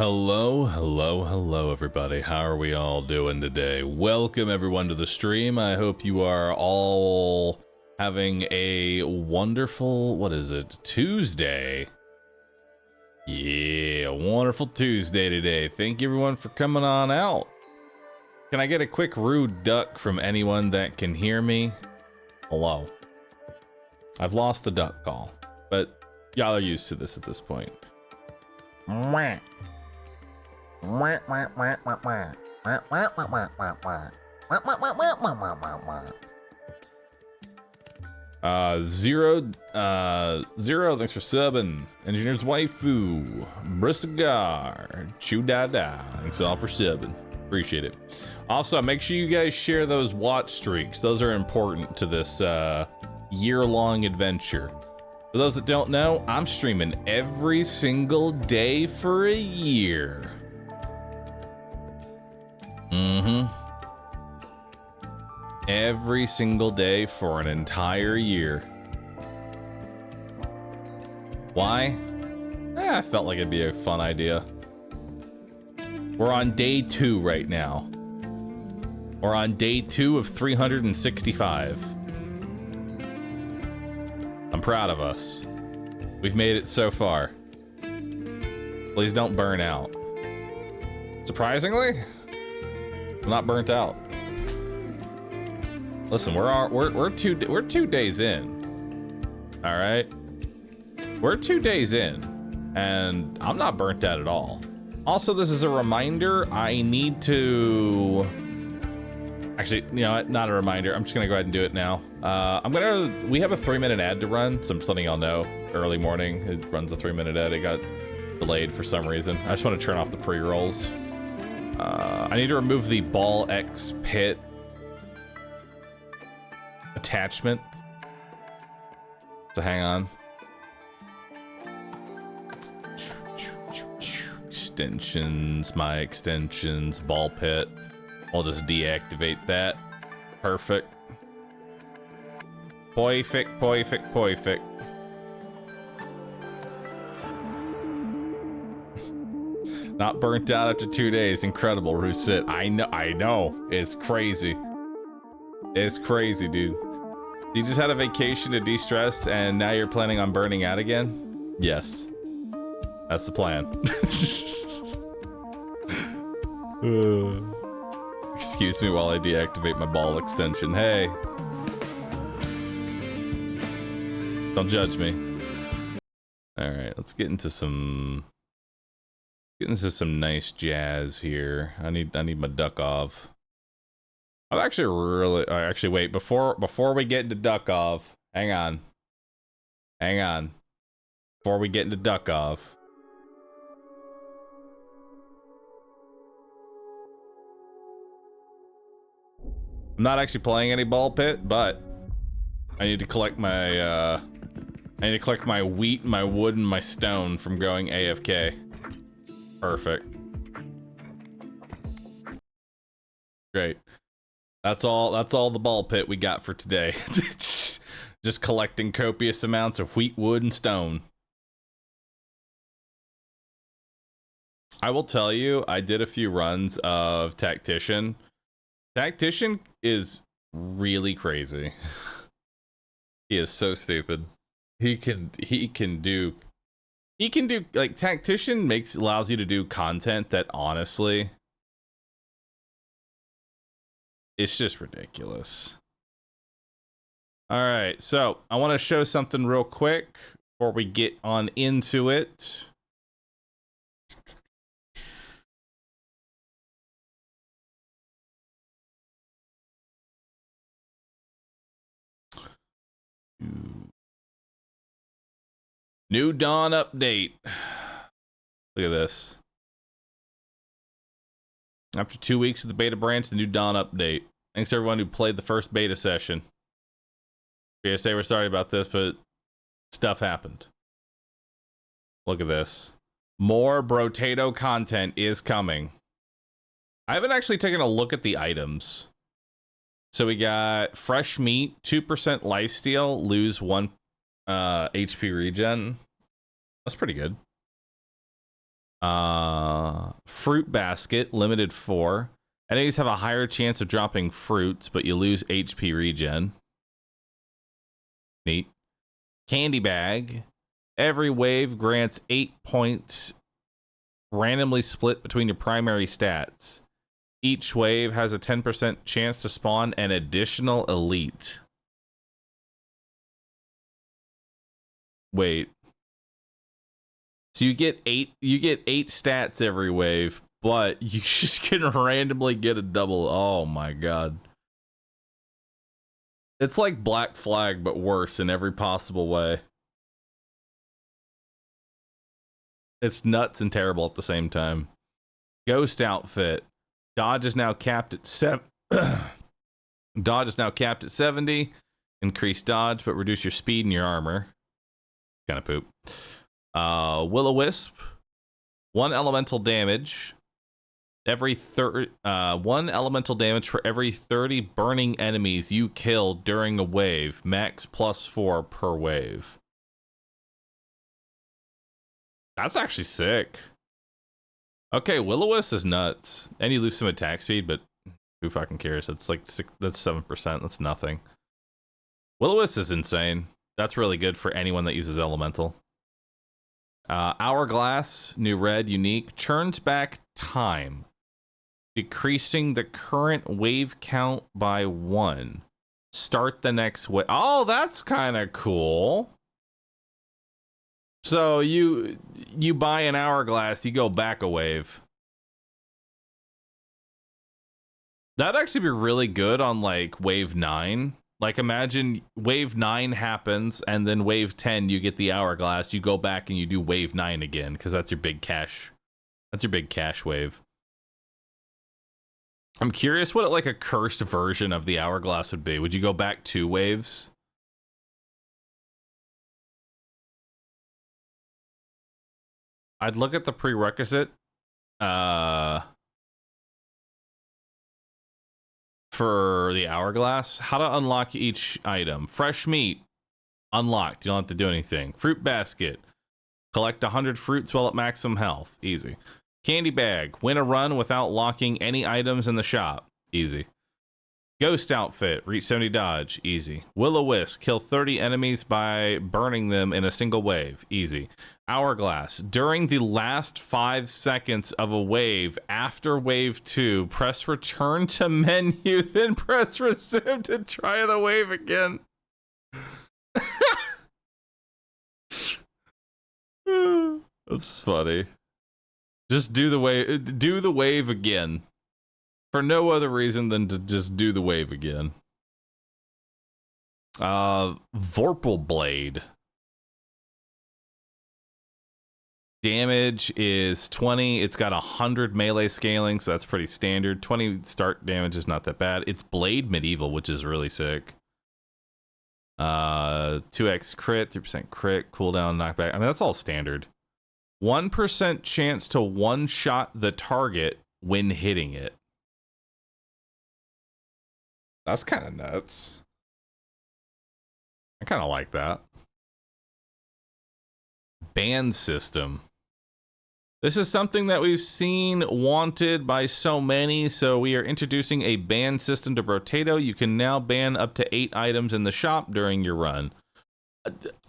Hello, everybody. How are we all doing today? Welcome, everyone, to the stream. I hope you are all having a wonderful, what is it, Tuesday? Yeah, wonderful Tuesday today. Thank you, everyone, for coming on out. Can I get a quick rude duck from anyone that can hear me? Hello. I've lost the duck call, but y'all are used to this at this point. Zero, thanks for subbing. Engineer's waifu, Brisagar, Chudada, thanks all for subbing. Appreciate it. Also, make sure you guys share those watch streaks. Those are important to this year-long adventure. For those that don't know, I'm streaming every single day for a year. Every single day for an entire year. Why? I felt like it'd be a fun idea. We're on day 2 right now. We're on day 2 of 365. I'm proud of us. We've made it so far. Please don't burn out. Surprisingly, I'm not burnt out. Listen, we're two days in. All right, we're 2 days in, and I'm not burnt out at all. Also, this is a reminder. I need to. Actually, you know what? Not a reminder. I'm just gonna go ahead and do it now. We have a 3-minute ad to run, so I'm just letting y'all know. Early morning, it runs a 3-minute ad. It got delayed for some reason. I just want to turn off the pre-rolls. I need to remove the Ball X Pit attachment. So hang on. Extensions, my extensions, ball pit. I'll just deactivate that. Perfect. Perfect. Not burnt out after 2 days. Incredible, Rousset. I know. It's crazy. It's crazy, dude. You just had a vacation to de-stress and now you're planning on burning out again? Yes. That's the plan. Excuse me while I deactivate my ball extension. Hey. Don't judge me. All right, let's get into some nice jazz here. I need my Duckov. I'm actually wait, before we get into Duckov, hang on. Before we get into Duckov. I'm not actually playing any ball pit, but I need to collect my wheat, my wood, and my stone from going AFK. Perfect. Great. That's all the ball pit we got for today. Just collecting copious amounts of wheat, wood, and stone. I will tell you, I did a few runs of Tactician. Tactician is really crazy. He is so stupid. He can do like Tactician allows you to do content that honestly, it's just ridiculous. All right, so I want to show something real quick before we get on into it. New Dawn update. Look at this. After 2 weeks of the beta branch, the New Dawn update. Thanks to everyone who played the first beta session. PSA, we're sorry about this, but stuff happened. Look at this. More Brotato content is coming. I haven't actually taken a look at the items. So we got fresh meat, 2% lifesteal, lose 1 HP regen. That's pretty good. Fruit basket, limited 4. Enemies have a higher chance of dropping fruits, but you lose HP regen. Neat. Candy bag. Every wave grants 8 points randomly split between your primary stats. Each wave has a 10% chance to spawn an additional elite. Wait. So you get eight stats every wave, but you just can randomly get a double. Oh my god. It's like Black Flag, but worse in every possible way. It's nuts and terrible at the same time. Ghost outfit. Dodge is now capped at 7. Dodge is now capped at 70. Increase dodge, but reduce your speed and your armor. Kind of poop. Will-O-Wisp. 1 elemental damage. Every 1 elemental damage for every 30 burning enemies you kill during a wave. Max +4 per wave. That's actually sick. Okay, Will-O-Wisp is nuts. And you lose some attack speed, but who fucking cares? It's like that's 7%. That's nothing. Will-O-Wisp is insane. That's really good for anyone that uses elemental. Hourglass, new red, unique, turns back time, decreasing the current wave count by 1. Start the next wave. Oh, that's kind of cool. So you buy an hourglass, you go back a wave. That'd actually be really good on like wave 9. Like imagine wave 9 happens and then wave 10 you get the hourglass, you go back and you do wave 9 again because that's your big cash. That's your big cash wave. I'm curious what like a cursed version of the hourglass would be. Would you go back 2 waves? I'd look at the prerequisite for the hourglass. How to unlock each item. Fresh meat, unlocked. You don't have to do anything. Fruit basket. Collect 100 fruits while at maximum health. Easy. Candy bag. Win a run without locking any items in the shop. Easy. Ghost outfit. Reach 70 dodge. Easy. Will-O-Wisp. Kill 30 enemies by burning them in a single wave. Easy. Hourglass. During the last 5 seconds of a wave after wave 2, press return to menu, then press resume to try the wave again. That's funny. Just do the wave again. For no other reason than to just do the wave again. Vorpal Blade. Damage is 20. It's got 100 melee scaling, so that's pretty standard. 20 start damage is not that bad. It's Blade Medieval, which is really sick. 2x crit, 3% crit, cooldown, knockback. I mean, that's all standard. 1% chance to one-shot the target when hitting it. That's kind of nuts. I kind of like that. Ban system. This is something that we've seen wanted by so many, so we are introducing a ban system to Brotato. You can now ban up to 8 items in the shop during your run.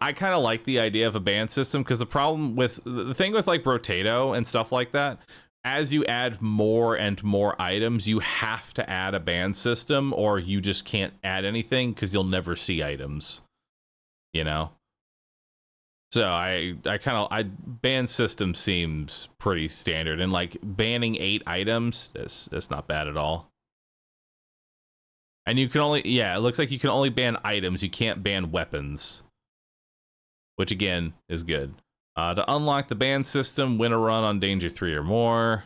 I kind of like the idea of a ban system because the thing with like Brotato and stuff like that, as you add more and more items, you have to add a ban system or you just can't add anything because you'll never see items, you know? So ban system seems pretty standard, and like banning 8 items, that's not bad at all. And you can only, it looks like you can only ban items, you can't ban weapons, which again is good. To unlock the ban system, win a run on danger 3 or more.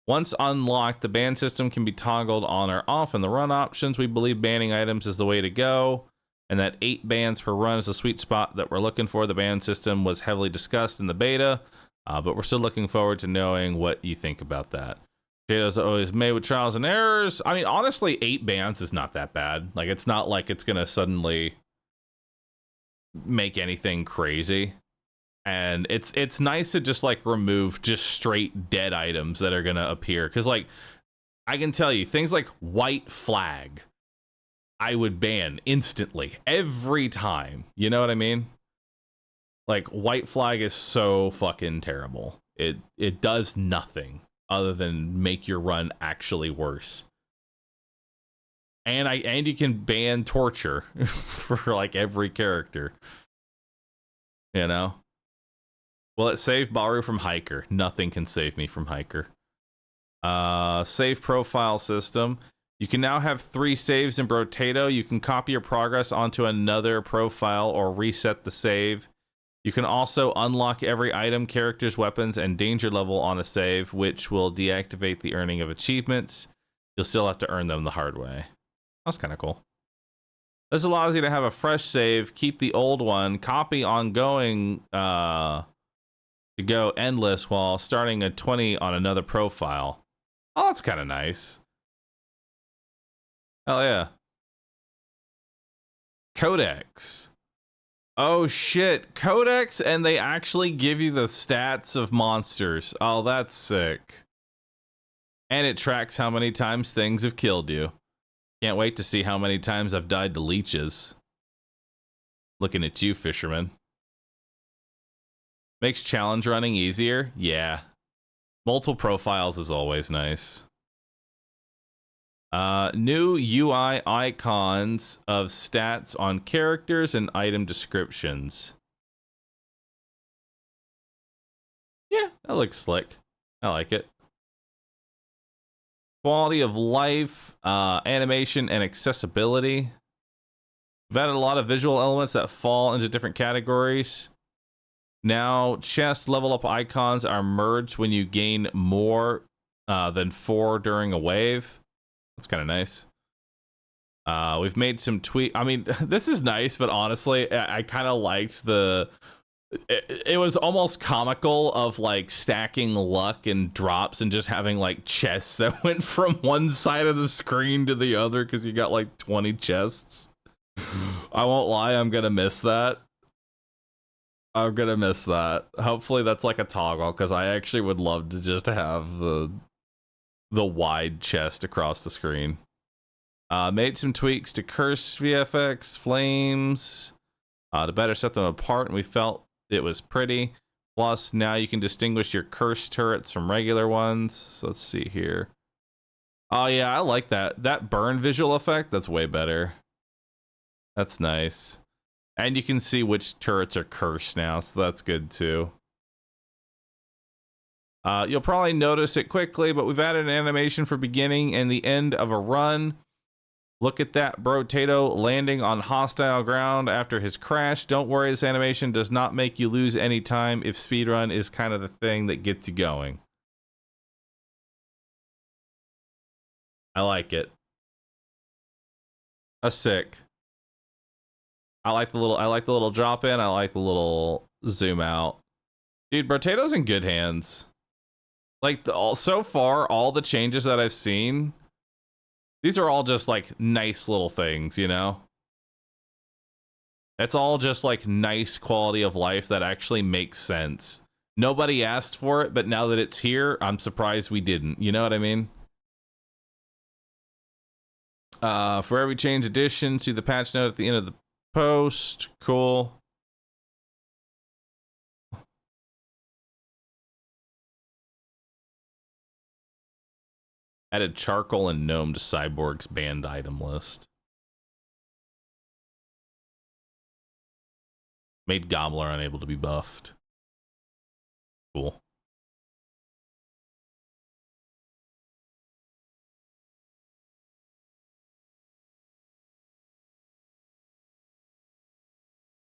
Once unlocked, the ban system can be toggled on or off in the run options. We believe banning items is the way to go, and that 8 bans per run is the sweet spot that we're looking for. The ban system was heavily discussed in the beta, but we're still looking forward to knowing what you think about that. Potatoes are always made with trials and errors. I mean, honestly, 8 bans is not that bad. Like, it's not like it's gonna suddenly make anything crazy. And it's nice to just like remove just straight dead items that are gonna appear, because like I can tell you things like white flag I would ban instantly every time. You know what I mean? Like white flag is so fucking terrible. It does nothing other than make your run actually worse. And you can ban torture for like every character. You know? Will it save Bahroo from Hiker? Nothing can save me from Hiker. Save profile system. You can now have 3 saves in Brotato. You can copy your progress onto another profile or reset the save. You can also unlock every item, character's weapons, and danger level on a save, which will deactivate the earning of achievements. You'll still have to earn them the hard way. That's kind of cool. This allows you to have a fresh save, keep the old one, copy ongoing to go endless while starting a 20 on another profile. Oh, that's kind of nice. Hell yeah. Codex. Oh shit, Codex, and they actually give you the stats of monsters. Oh, that's sick. And it tracks how many times things have killed you. Can't wait to see how many times I've died to leeches. Looking at you, fisherman. Makes challenge running easier? Yeah. Multiple profiles is always nice. New UI icons of stats on characters and item descriptions. Yeah, that looks slick. I like it. Quality of life, animation, and accessibility. We've added a lot of visual elements that fall into different categories. Now, chest level up icons are merged when you gain more than 4 during a wave. That's kind of nice. We've made some tweak. I mean, this is nice, but honestly, I kind of liked the... It was almost comical of like stacking luck and drops and just having like chests that went from one side of the screen to the other because you got like 20 chests. I won't lie, I'm gonna miss that. I'm gonna miss that. Hopefully that's like a toggle, because I actually would love to just have the wide chest across the screen. Made some tweaks to curse VFX, flames, to better set them apart, and we felt it was pretty. Plus, now you can distinguish your cursed turrets from regular ones. So let's see here. Oh yeah, I like that. That burn visual effect, that's way better. That's nice. And you can see which turrets are cursed now, so that's good too. You'll probably notice it quickly, but we've added an animation for beginning and the end of a run. Look at that Brotato landing on hostile ground after his crash. Don't worry, this animation does not make you lose any time if speedrun is kind of the thing that gets you going. I like it. That's sick. I like the little drop in. I like the little zoom out. Dude, Brotato's in good hands. Like so far, all the changes that I've seen, these are all just like nice little things, you know? It's all just like nice quality of life that actually makes sense. Nobody asked for it, but now that it's here, I'm surprised we didn't. You know what I mean? For every change addition, see the patch note at the end of the post. Cool. Added charcoal and gnome to Cyborg's banned item list. Made Gobbler unable to be buffed. Cool.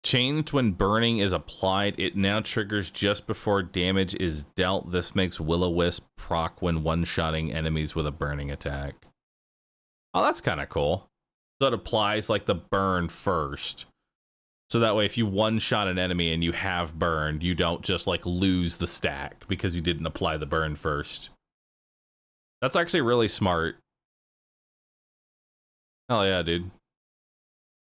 Changed when burning is applied. It now triggers just before damage is dealt. This makes Will-O-Wisp proc when one-shotting enemies with a burning attack. Oh, that's kind of cool. So it applies like the burn first. So that way if you one-shot an enemy and you have burned, you don't just like lose the stack because you didn't apply the burn first. That's actually really smart. Hell yeah, dude.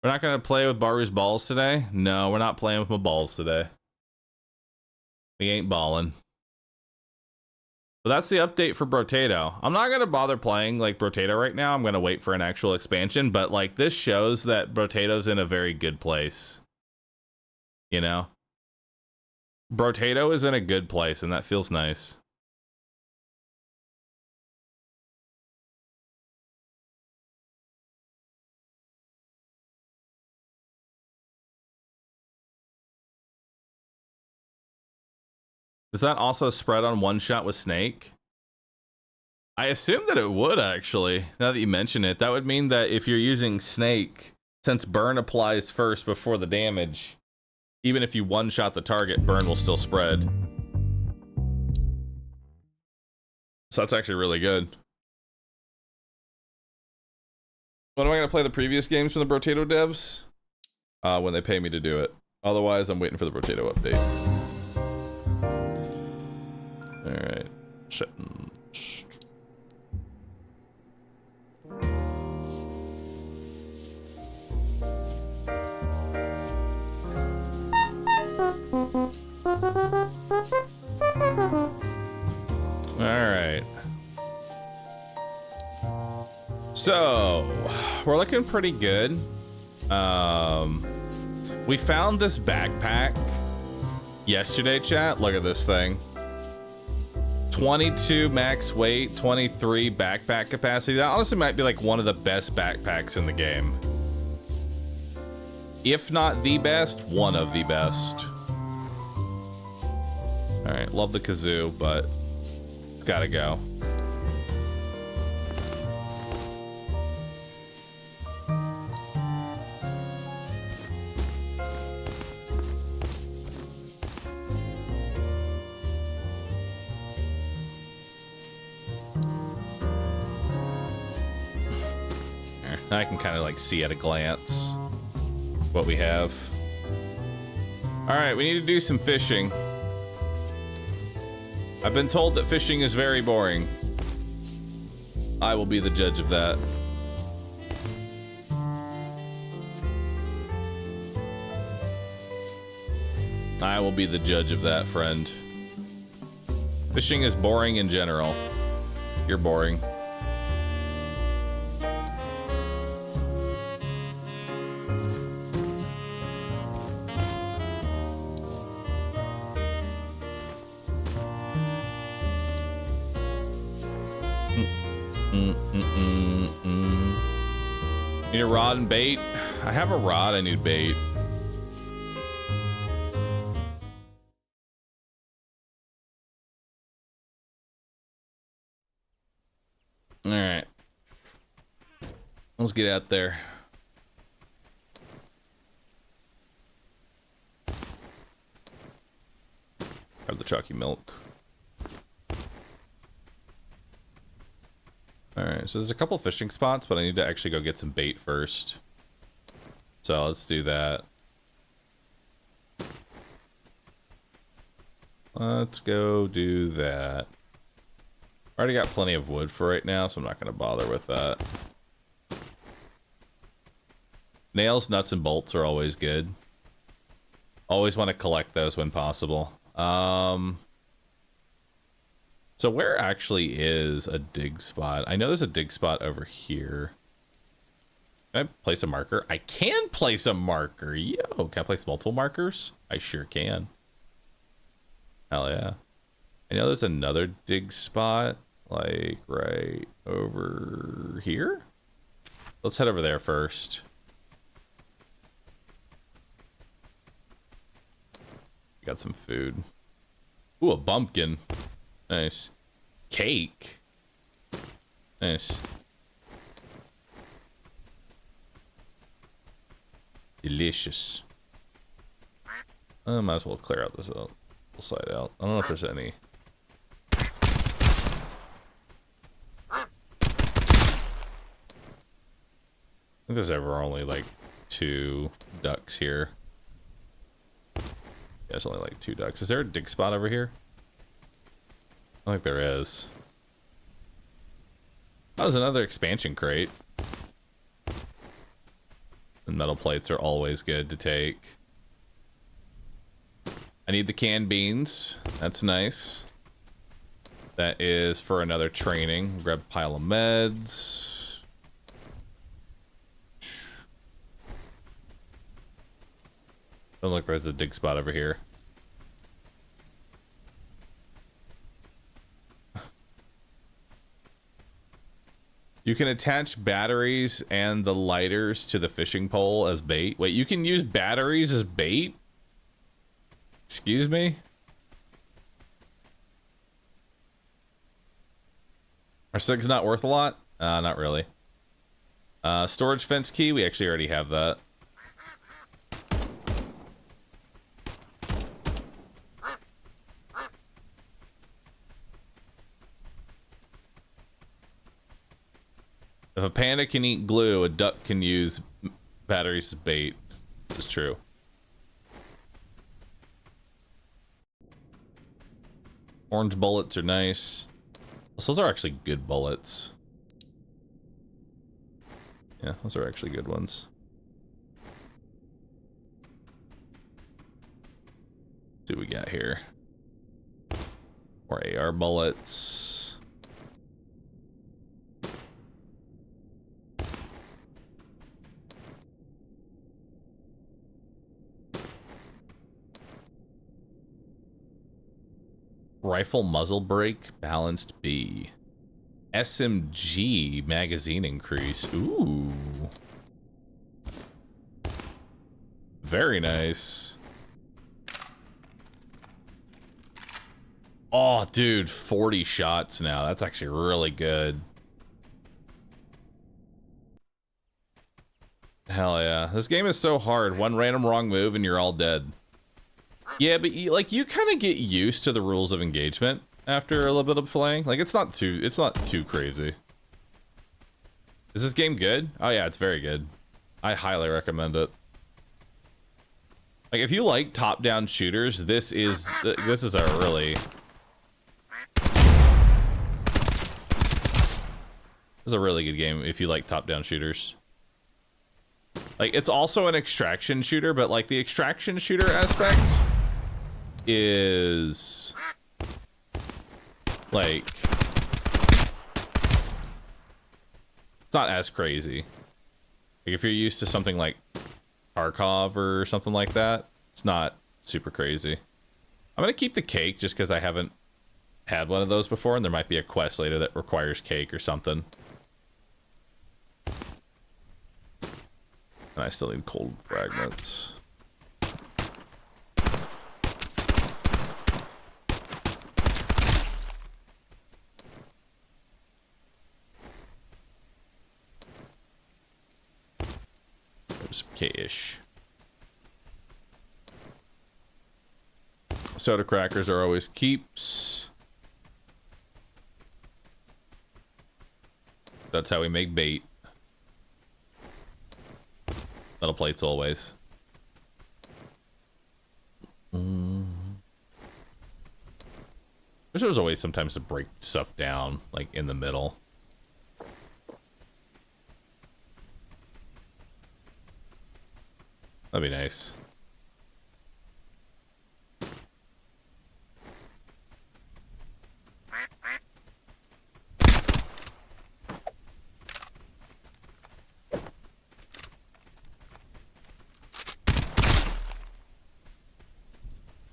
We're not gonna play with Bahroo's balls today? No, we're not playing with my balls today. We ain't balling. But that's the update for Brotato. I'm not going to bother playing like Brotato right now. I'm going to wait for an actual expansion. But like this shows that Brotato's in a very good place. You know? Brotato is in a good place and that feels nice. Does that also spread on one shot with Snake? I assume that it would actually, now that you mention it. That would mean that if you're using Snake, since burn applies first before the damage, even if you one-shot the target, burn will still spread. So that's actually really good. When am I gonna play the previous games from the Brotato devs? When they pay me to do it. Otherwise, I'm waiting for the Brotato update. Alright. Shit. Alright. So, we're looking pretty good. We found this backpack yesterday, chat. Look at this thing. 22 max weight, 23 backpack capacity. That honestly might be like one of the best backpacks in the game. If not the best, one of the best. All right, love the kazoo, but it's gotta go. I can kind of like see at a glance what we have. All right, we need to do some fishing. I've been told that fishing is very boring. I will be the judge of that. I will be the judge of that, friend. Fishing is boring in general. You're boring. Need a rod and bait? I have a rod, I need bait. All right. Let's get out there. Grab the chalky milk. Alright, so there's a couple fishing spots, but I need to actually go get some bait first. So let's do that. Let's go do that. Already got plenty of wood for right now, so I'm not going to bother with that. Nails, nuts, and bolts are always good. Always want to collect those when possible. So where actually is a dig spot? I know there's a dig spot over here. Can I place a marker? I can place a marker. Yo, can I place multiple markers? I sure can. Hell yeah. I know there's another dig spot, like right over here. Let's head over there first. Got some food. Ooh, a bumpkin. Nice. Cake. Nice. Delicious. I might as well clear out this little side out. I don't know if there's any. I think there's ever only like 2 ducks here. Yeah, it's only like 2 ducks. Is there a dig spot over here? I think there is. That was another expansion crate. And metal plates are always good to take. I need the canned beans. That's nice. That is for another training. Grab a pile of meds. Don't look, there's a dig spot over here. You can attach batteries and the lighters to the fishing pole as bait. Wait, you can use batteries as bait? Excuse me? Are SIGs not worth a lot? Not really. Storage fence key, we actually already have that. If a panda can eat glue, a duck can use batteries as bait. This is true. Orange bullets are nice. Those are actually good bullets. Yeah, those are actually good ones. Let's see what we got here. More AR bullets. Rifle muzzle brake, balanced B. SMG magazine increase. Ooh. Very nice. Oh, dude, 40 shots now. That's actually really good. Hell yeah. This game is so hard. One random wrong move and you're all dead. Yeah, but you kind of get used to the rules of engagement after a little bit of playing. Like it's not too crazy. Is this game good? Oh yeah, it's very good. I highly recommend it. Like if you like top-down shooters, this is a really good game if you like top-down shooters. Like it's also an extraction shooter, but like the extraction shooter aspect is like it's not as crazy. Like if you're used to something like Duckov or something like that, it's not super crazy. I'm gonna keep the cake just because I haven't had one of those before, and there might be a quest later that requires cake or something. And I still need cold fragments. There's K-ish. Soda crackers are always keeps. That's how we make bait. Metal plates always. Wish there was a way sometimes to break stuff down, like in the middle. That'd be nice.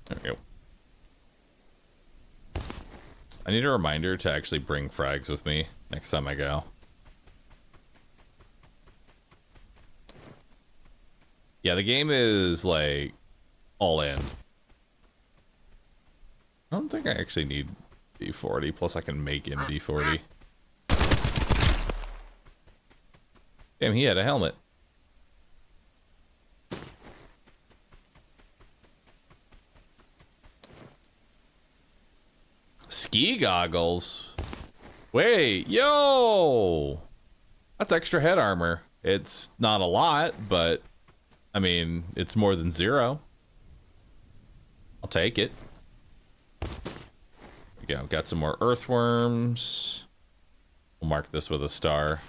There we go. I need a reminder to actually bring frags with me next time I go. Yeah, the game is like all in. I don't think I actually need B40, plus I can make him B40. Damn, he had a helmet. Ski goggles. Wait, yo! That's extra head armor. It's not a lot, but I mean, it's more than zero. I'll take it. There we go. Got some more earthworms. We'll mark this with a star.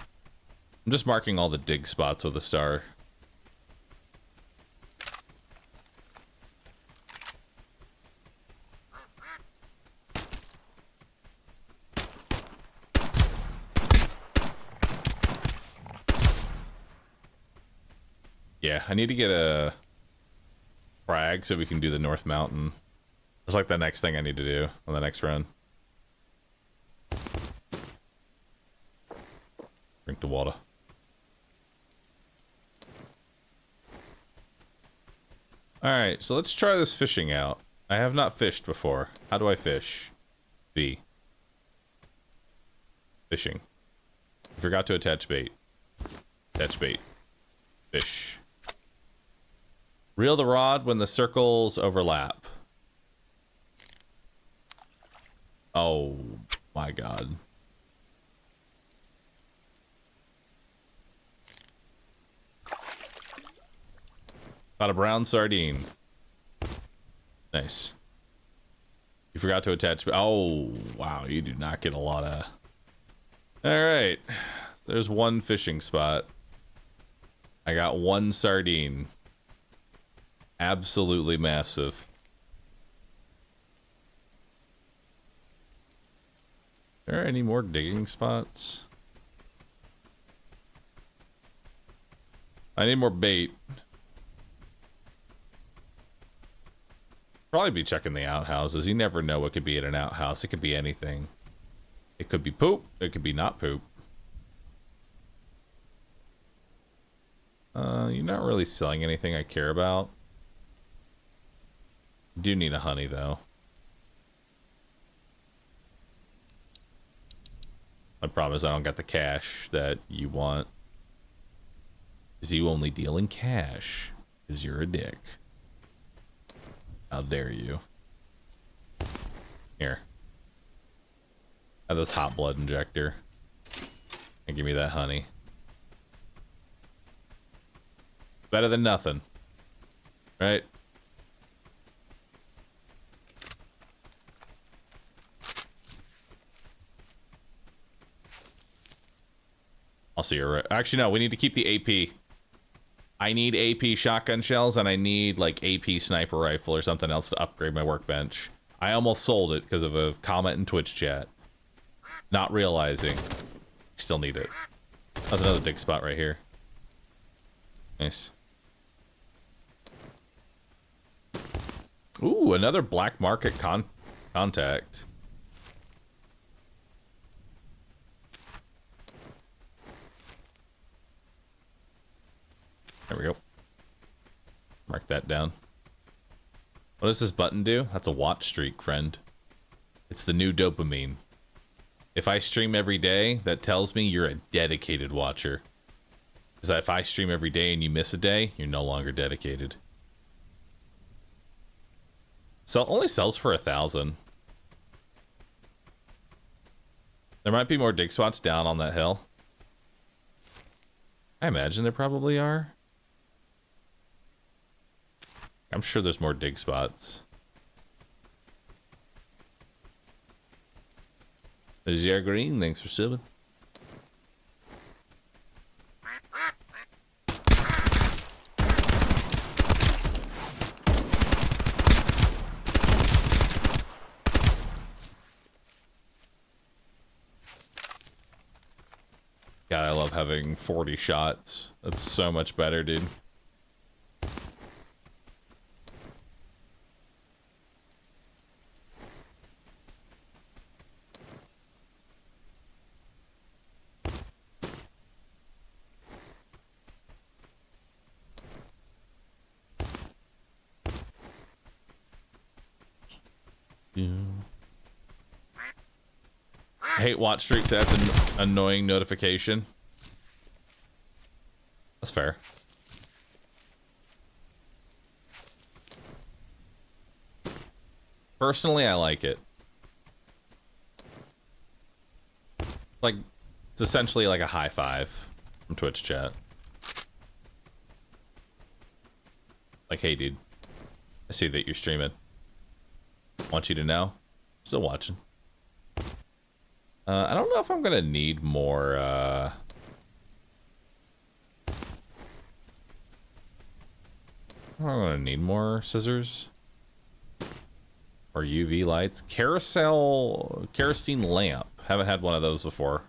I'm just marking all the dig spots with a star. Yeah, I need to get a frag so we can do the North Mountain. It's like the next thing I need to do on the next run. Drink the water. Alright, so let's try this fishing out. I have not fished before. How do I fish? B. Fishing. I forgot to attach bait. Attach bait. Fish. Reel the rod when the circles overlap. Oh my god. Got a brown sardine. Nice. You forgot to attach. Oh, wow. You do not get a lot of... Alright. There's one fishing spot. I got one sardine. Absolutely massive. Are there any more digging spots? I need more bait. Probably be checking the outhouses. You never know what could be in an outhouse. It could be anything. It could be poop. It could be not poop. You're not really selling anything I care about. Do need a honey though. I promise I don't got the cash that you want. Because you only deal in cash. Because you're a dick. How dare you? Here. Have this hot blood injector. And give me that honey. Better than nothing. Right? I'll see you right. Actually, no, we need to keep the AP. I need AP shotgun shells, and I need, like, AP sniper rifle or something else to upgrade my workbench. I almost sold it because of a comment in Twitch chat. Not realizing. Still need it. That's another dig spot right here. Nice. Ooh, another black market contact. There we go. Mark that down. What does this button do? That's a watch streak, friend. It's the new dopamine. If I stream every day, that tells me you're a dedicated watcher. Because if I stream every day and you miss a day, you're no longer dedicated. So it only sells for 1,000. There might be more dig spots down on that hill. I imagine there probably are. I'm sure there's more dig spots. There's your green. Thanks for subbing. God, I love having 40 shots. That's so much better, dude. I hate watch streaks that have an annoying notification. That's fair. Personally, I like it. Like, it's essentially like a high five from Twitch chat. Like, hey dude, I see that you're streaming. Want you to know, still watching. I don't know if I'm gonna need more, I'm gonna need more scissors. Or UV lights. Kerosene lamp. Haven't had one of those before.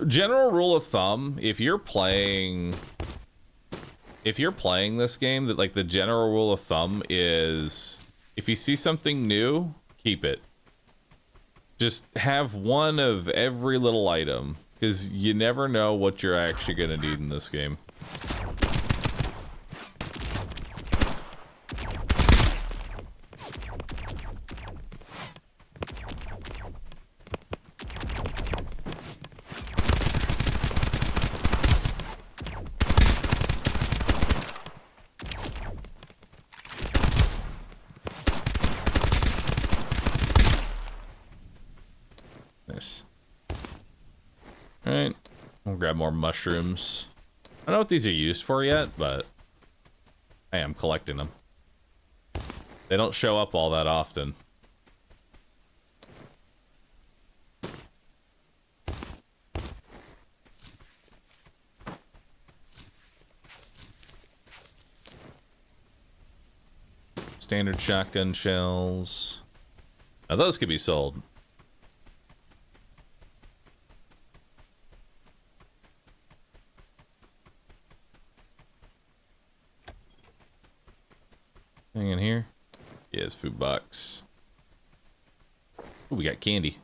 general rule of thumb, if you're playing this game, that like the general rule of thumb is if you see something new, keep it. Just have one of every little item, because you never know what you're actually going to need in this game. Alright, we'll grab more mushrooms. I don't know what these are used for yet, but I am collecting them. They don't show up all that often. Standard shotgun shells. Now those could be sold. Anything in here? Yes, food box. Ooh, we got candy.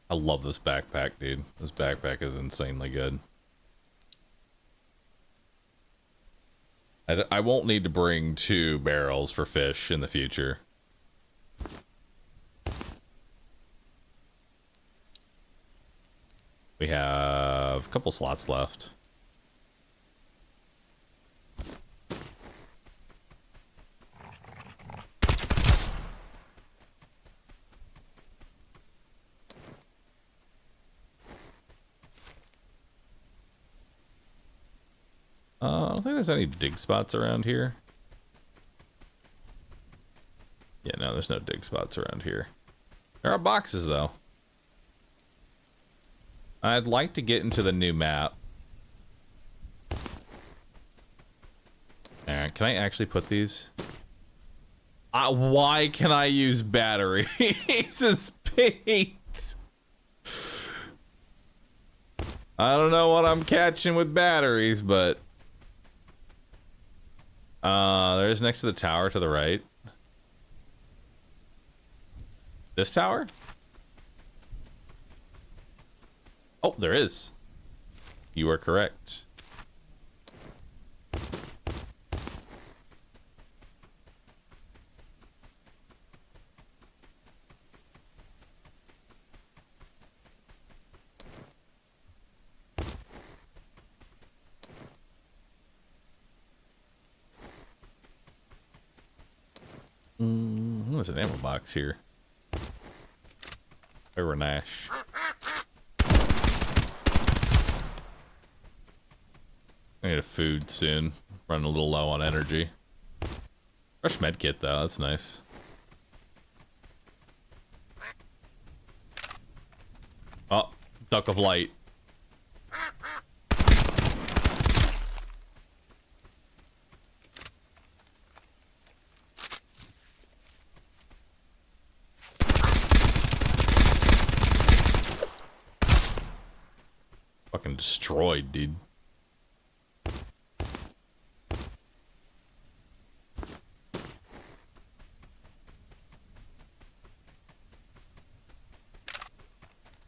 I love this backpack, dude. This backpack is insanely good. I won't need to bring 2 barrels for fish in the future. We have a couple slots left. I don't think there's any dig spots around here. Yeah, no, there's no dig spots around here. There are boxes, though. I'd like to get into the new map. Alright, can I actually put these? Why can I use batteries as paint? I don't know what I'm catching with batteries, but... there's next to the tower to the right. This tower? Oh, there is. You are correct. There's an ammo box here. Over Nash. I need a food soon. Running a little low on energy. Fresh med kit though, that's nice. Oh, duck of light. Fucking destroyed, dude.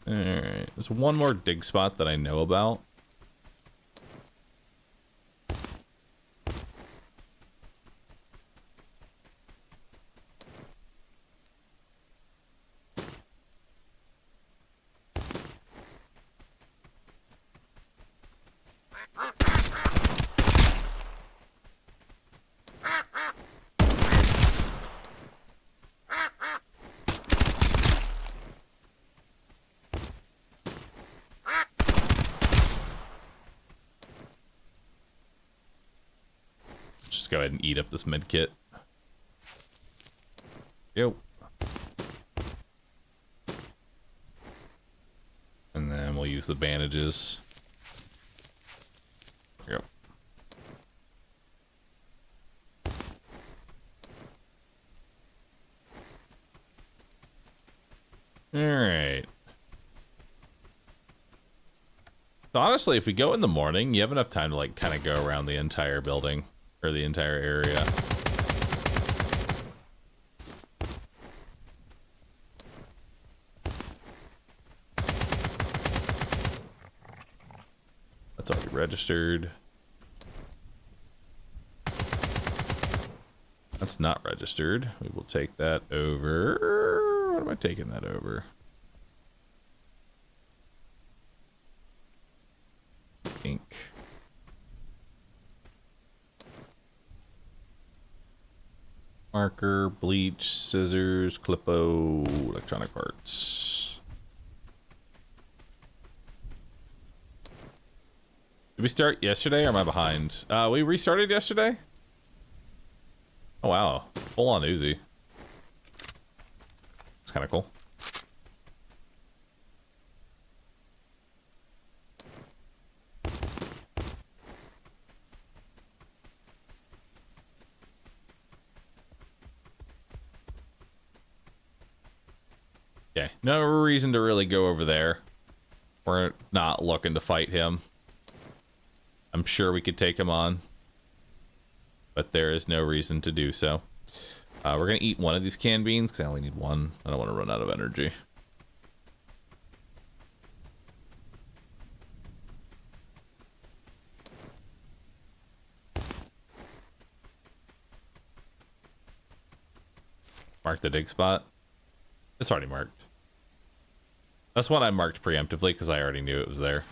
Alright, there's one more dig spot that I know about. Just go ahead and eat up this med kit. And then we'll use use the bandages. Yep. All right. So honestly, if we go in the morning, you have enough time to like kind of go around the entire building or the entire area. That's already registered. That's not registered. We will take that over. What am I taking that over? Ink. Marker, bleach, scissors, clippo, electronic parts. Did we start yesterday or am I behind? We restarted yesterday? Oh wow, full on Uzi. It's kind of cool. Okay, no reason to really go over there. We're not looking to fight him. I'm sure we could take him on, but there is no reason to do so. We're gonna eat one of these canned beans because I only need one. I don't want to run out of energy. Mark the dig spot. It's already marked. That's one I marked preemptively because I already knew it was there.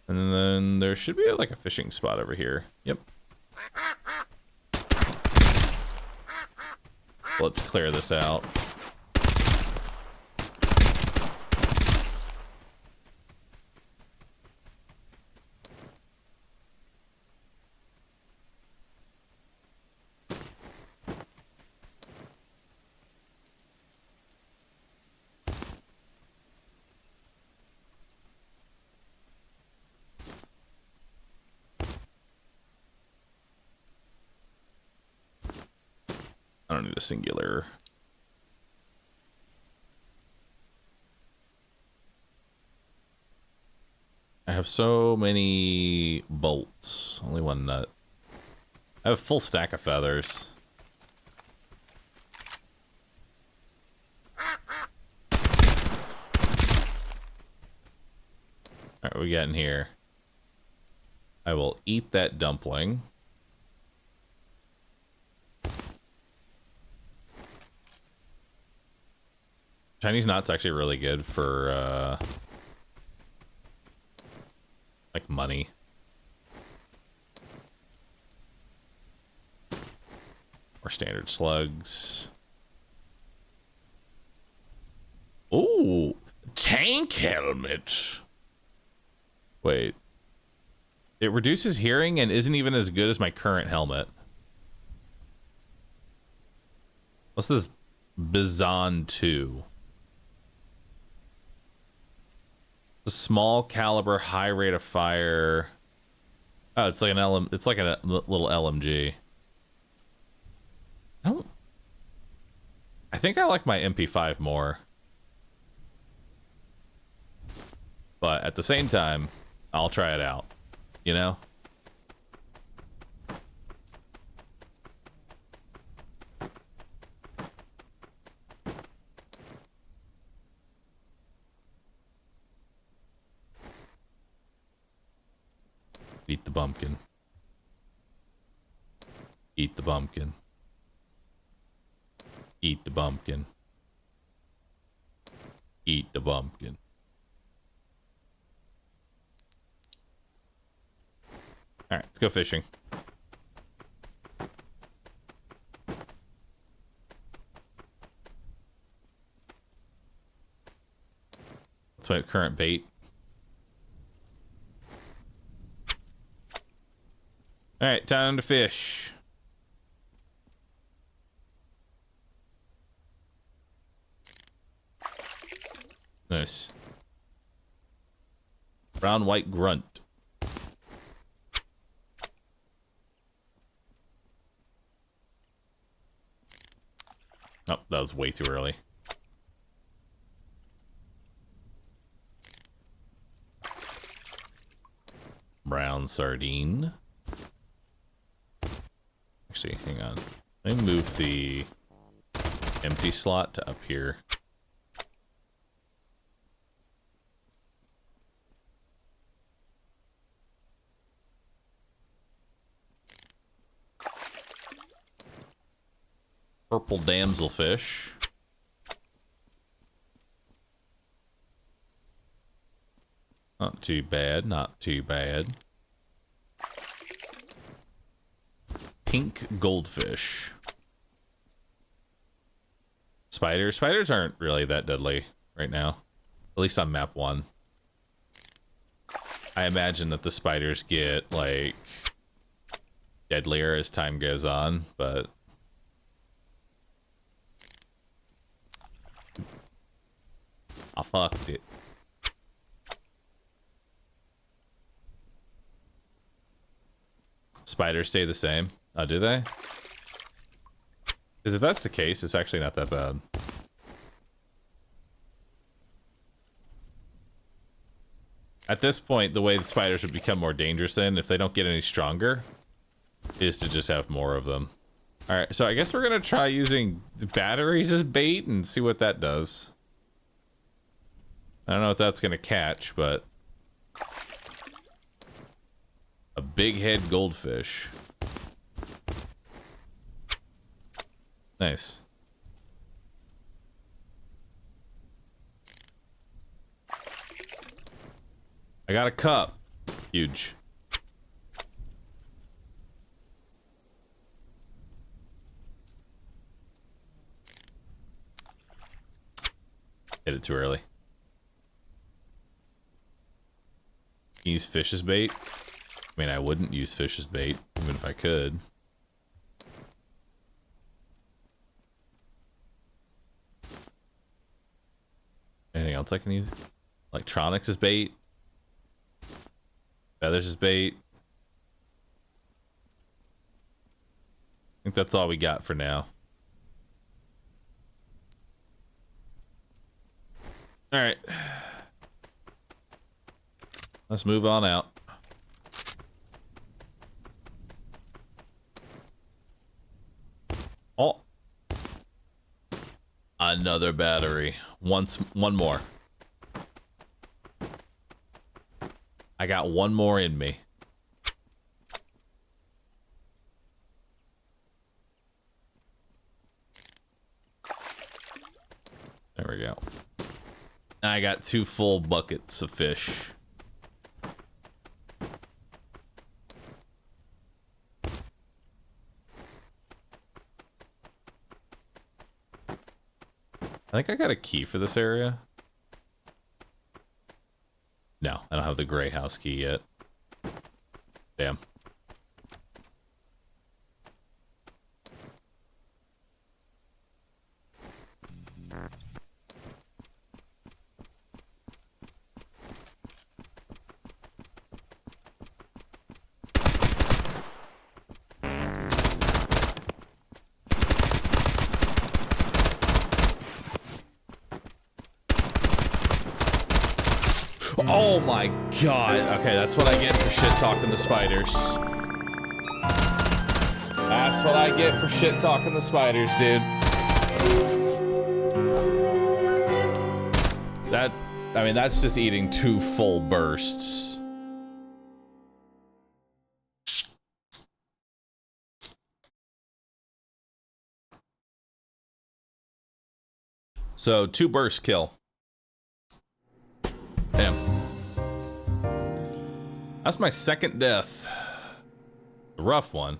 And then there should be like a fishing spot over here. Yep. Let's clear this out. I don't need a singular. I have so many bolts. Only one nut. I have a full stack of feathers. Alright, what we got in here? I will eat that dumpling. Chinese nut's actually really good for, like money. Or standard slugs. Ooh, tank helmet. Wait. It reduces hearing and isn't even as good as my current helmet. What's this? Bizon 2. The small caliber, high rate of fire. Oh, it's like an it's like a little LMG. I think I like my MP5 more. But at the same time, I'll try it out. You know? Eat the bumpkin. Eat the bumpkin. Eat the bumpkin. Eat the bumpkin. All right, let's go fishing. That's my current bait. All right, time to fish. Nice. Brown white grunt. Oh, that was way too early. Brown sardine. Actually, hang on. Let me move the empty slot to up here. Purple damselfish. Not too bad, not too bad. Pink goldfish. Spiders. Spiders aren't really that deadly right now. At least on map 1. I imagine that the spiders get, like, deadlier as time goes on, but... I fucked it. Spiders stay the same. Oh, do they? Because if that's the case, it's actually not that bad. At this point, the way the spiders would become more dangerous then, if they don't get any stronger, is to just have more of them. Alright, so I guess we're gonna try using batteries as bait and see what that does. I don't know if that's gonna catch, but... a big head goldfish. Nice. I got a cup. Huge. Hit it too early. Use fish as bait. I mean, I wouldn't use fish as bait, even if I could. Anything else I can use? Electronics as bait. Feathers as bait. I think that's all we got for now. Alright. Let's move on out. Oh. Another battery. One more. I got one more in me. There we go. I got 2 full buckets of fish. I think I got a key for this area. No, I don't have the gray house key yet. Damn. Oh my god. Okay, that's what I get for shit talking the spiders. That's what I get for shit talking the spiders, dude. I mean, that's just eating 2 full bursts. So 2 bursts kill. Damn. That's my 2nd death. A rough one.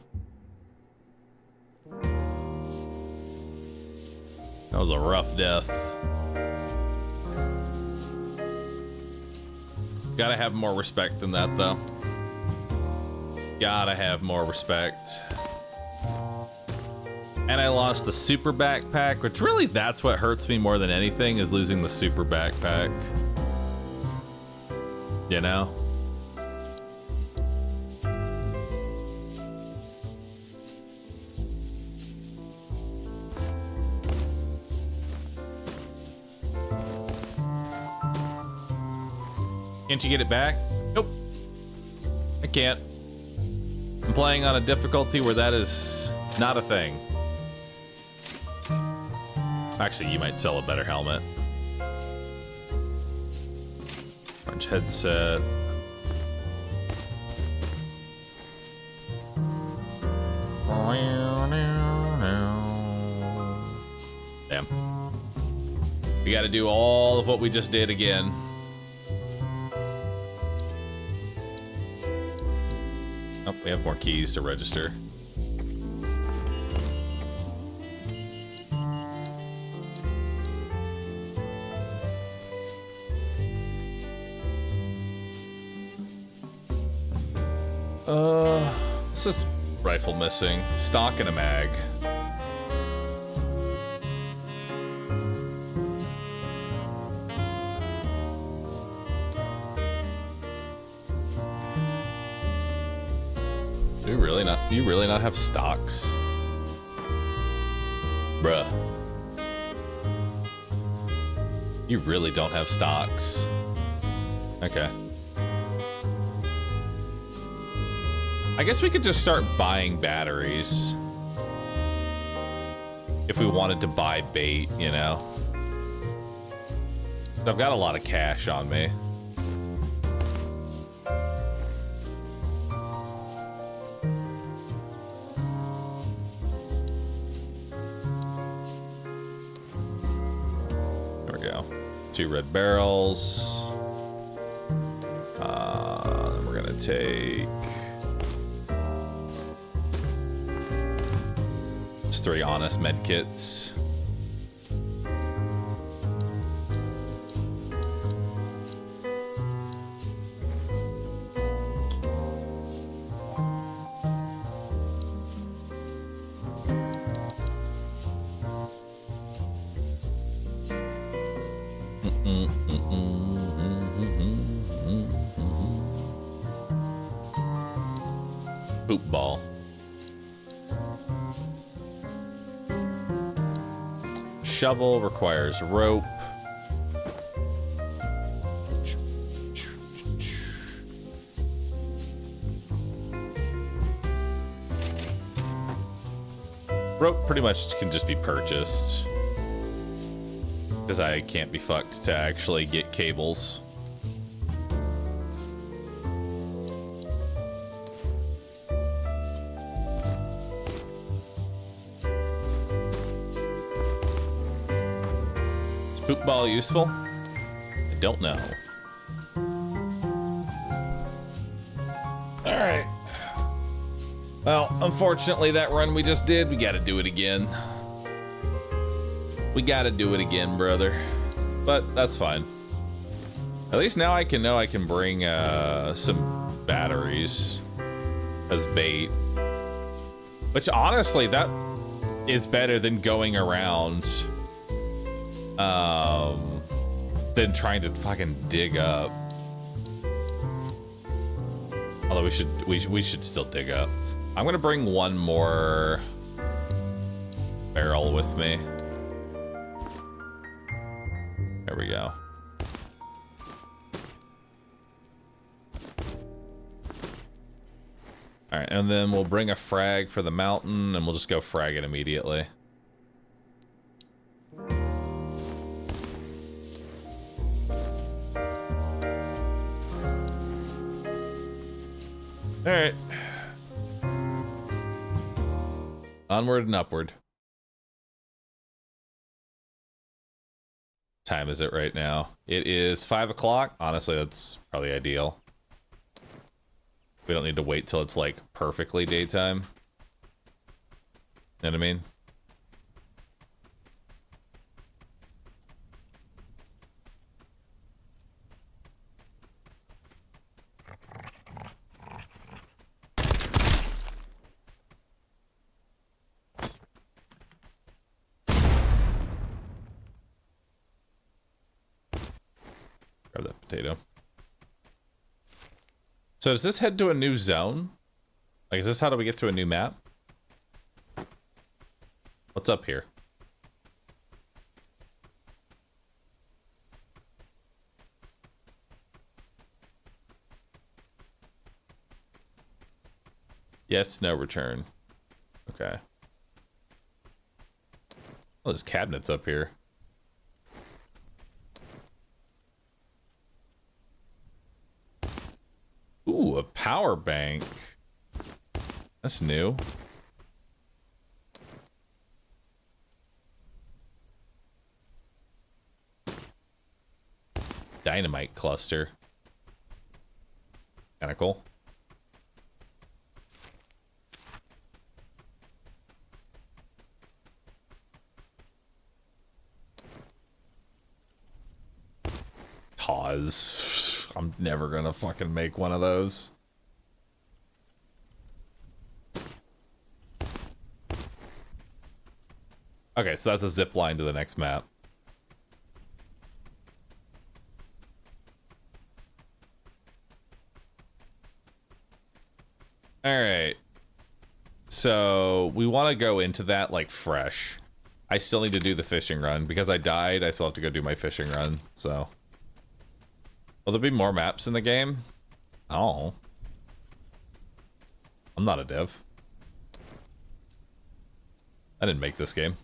That was a rough death. Gotta have more respect than that, though. Gotta have more respect. And I lost the super backpack, which really that's what hurts me more than anything, is losing the super backpack. You know? Can't you get it back? Nope. I can't. I'm playing on a difficulty where that is not a thing. Actually, you might sell a better helmet. Orange headset. Damn. We gotta do all of what we just did again. Oh, we have more keys to register. What's this rifle missing? Stock and a mag. Do you really not have stocks? Bruh. You really don't have stocks. Okay. I guess we could just start buying batteries. If we wanted to buy bait, you know? I've got a lot of cash on me. There we go. 2 red barrels. Then we're gonna take... 3 honest med kits. Poop ball. Shovel requires rope. Rope pretty much can just be purchased, because I can't be fucked to actually get cables. Spook ball useful? I don't know. Alright. Well, unfortunately, that run we just did, we gotta do it again. We gotta do it again, brother. But that's fine. At least now I know I can bring some batteries as bait. Which, honestly, that is better than going around than trying to fucking dig up. Although we should still dig up. I'm gonna bring one more barrel with me. There we go. All right, and then we'll bring a frag for the mountain, and we'll just go frag it immediately. All right. Onward and upward. Time is it right now? It is 5 o'clock. Honestly, that's probably ideal. We don't need to wait till it's like perfectly daytime. You know what I mean? Grab that potato. So does this head to a new zone? Like, is this how do we get to a new map? What's up here? Yes, no return. Okay. Well, there's cabinets up here. Ooh, a power bank. That's new. Dynamite cluster. Kinda cool. Taz. I'm never gonna fucking make one of those. Okay, so that's a zip line to the next map. All right. So we want to go into that like fresh. I still need to do the fishing run because I died. I still have to go do my fishing run. So will there be more maps in the game? Oh, I'm not a dev. I didn't make this game.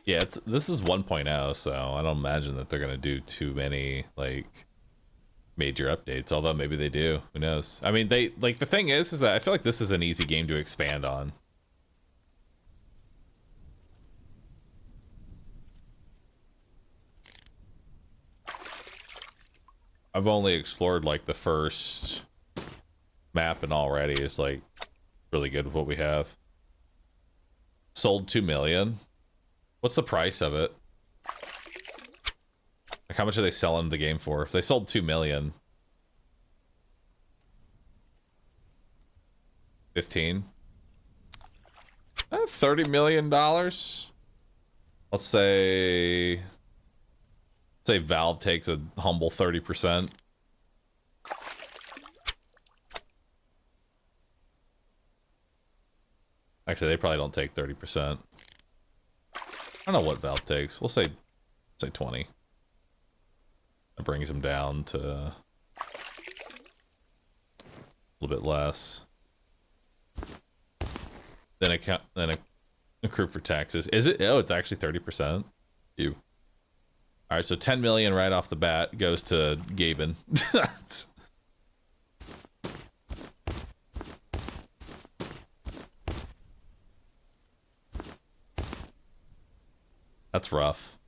Yeah, this is 1.0, so I don't imagine that they're gonna do too many like major updates. Although maybe they do. Who knows? I mean, they like the thing is that I feel like this is an easy game to expand on. I've only explored like the first map, and already it's like really good with what we have. Sold 2 million. What's the price of it? Like, how much are they selling the game for? If they sold 2 million, 15, $30 million. Let's say Valve takes a humble 30%. Actually, they probably don't take 30%. I don't know what Valve takes. We'll say 20. That brings them down to a little bit less. Then accrue for taxes. Is it? Oh, it's actually 30%. You. All right, so 10 million right off the bat goes to Gaben. That's rough.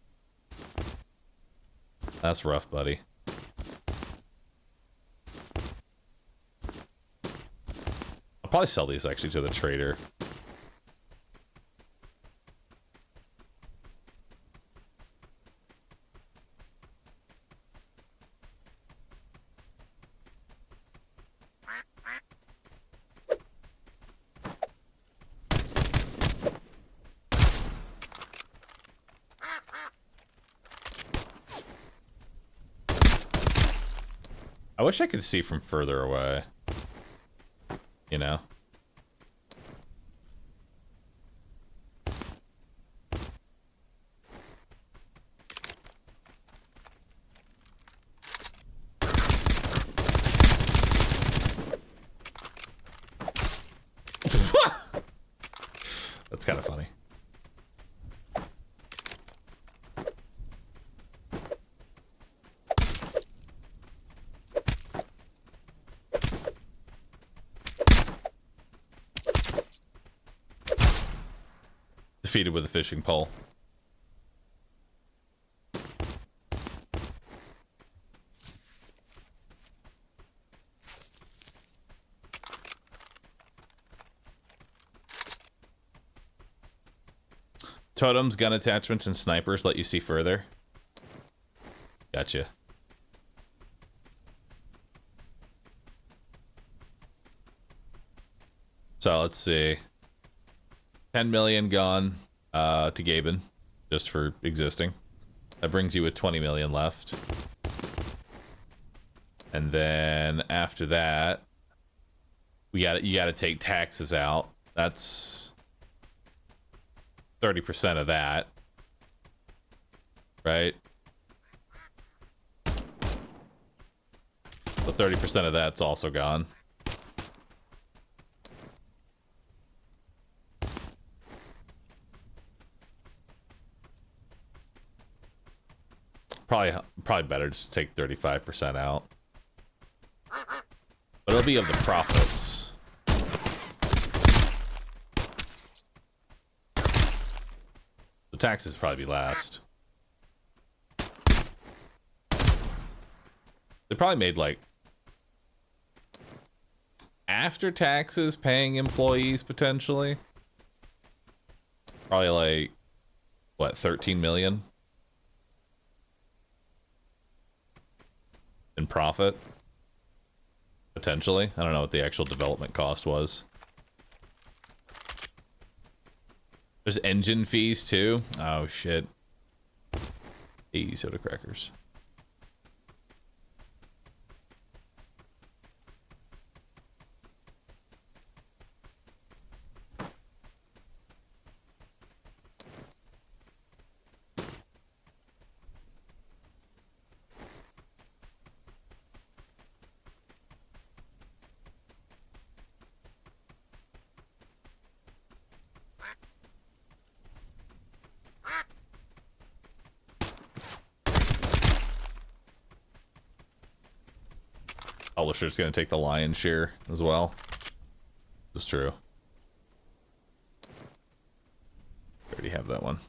That's rough, buddy. I'll probably sell these actually to the trader. I wish I could see from further away. You know? That's kind of funny. Defeated with a fishing pole. Totems, gun attachments, and snipers let you see further. Gotcha. So let's see. 10 million gone to Gaben, just for existing. That brings you with 20 million left. And then after that, you gotta take taxes out. That's 30% of that, right? So 30% of that's also gone. Probably better just to take 35% out. But it'll be of the profits. The taxes probably be last. They probably made like after taxes paying employees potentially. Probably like what, 13 million in profit. Potentially. I don't know what the actual development cost was. There's engine fees too. Oh shit. Hey, soda crackers. Publisher's gonna take the lion's share as well. That's true. Already have that one.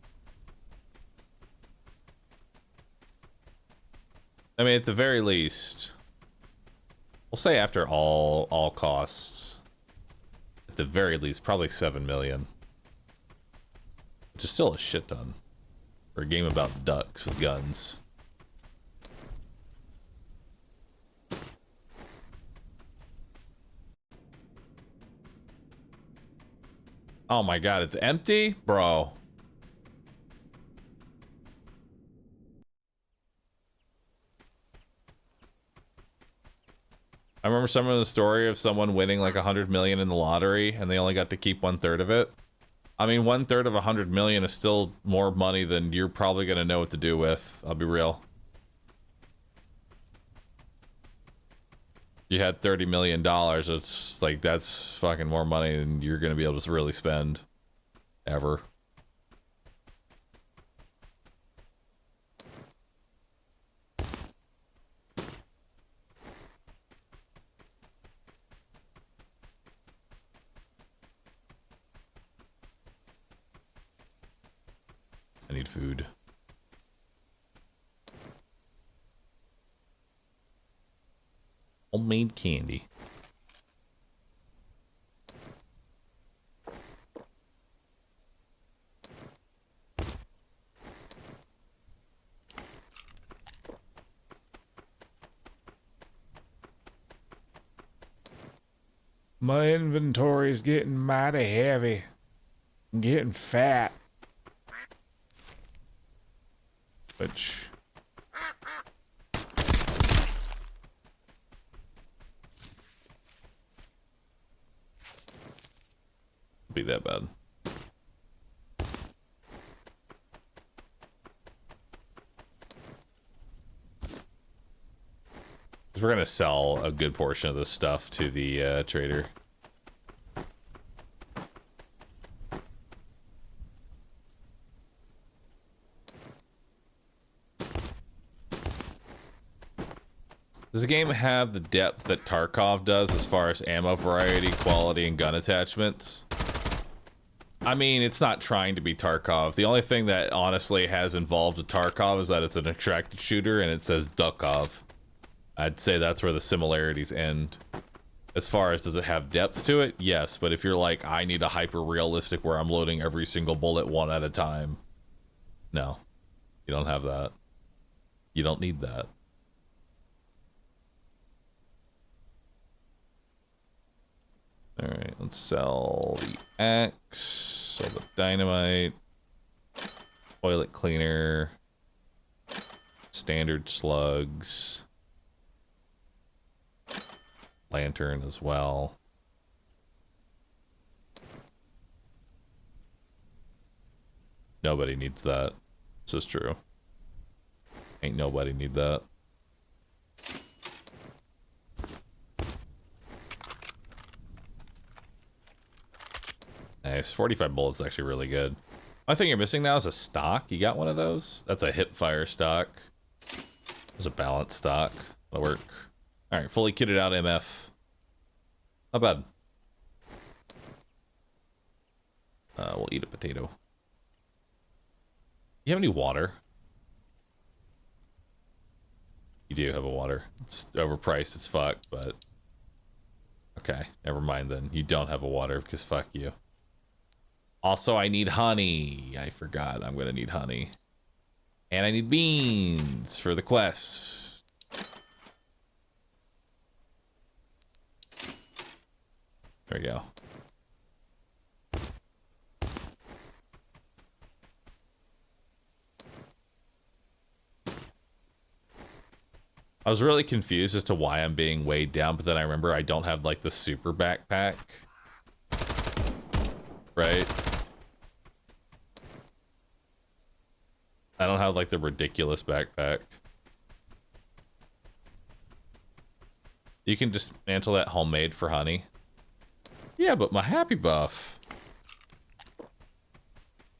I mean, at the very least, we'll say after all costs, at the very least, probably 7 million, which is still a shit ton for a game about ducks with guns. Oh my god, it's empty? Bro. I remember some of the story of someone winning like 100 million in the lottery and they only got to keep 1/3 of it. I mean, 1/3 of 100 million is still more money than you're probably gonna know what to do with. I'll be real. You had $30 million, it's like, that's fucking more money than you're gonna be able to really spend. Ever. I need food. Homemade candy. My inventory's getting mighty heavy. I'm getting fat. Which... be that bad. We're gonna sell a good portion of this stuff to the trader. Does the game have the depth that Tarkov does as far as ammo variety, quality, and gun attachments? I mean, it's not trying to be Tarkov. The only thing that honestly has involved with Tarkov is that it's an extracted shooter and it says Duckov. I'd say that's where the similarities end. As far as does it have depth to it? Yes, but if you're like, I need a hyper realistic where I'm loading every single bullet one at a time, no, you don't have that. You don't need that. All right, let's sell the axe, sell the dynamite, toilet cleaner, standard slugs, lantern as well. Nobody needs that. This is true. Ain't nobody need that. Nice. 45 bullets is actually really good. One thing you're missing now is a stock. You got one of those? That's a hip fire stock. There's a balanced stock. That'll work. Alright, fully kitted out MF. Not bad. We'll eat a potato. You have any water? You do have a water. It's overpriced as fuck, but... Okay, never mind then. You don't have a water because fuck you. Also, I need honey. I forgot I'm gonna need honey. And I need beans for the quest. There we go. I was really confused as to why I'm being weighed down, but then I remember I don't have like the super backpack. Right? I don't have like the ridiculous backpack. You can dismantle that homemade for honey. Yeah, but my happy buff.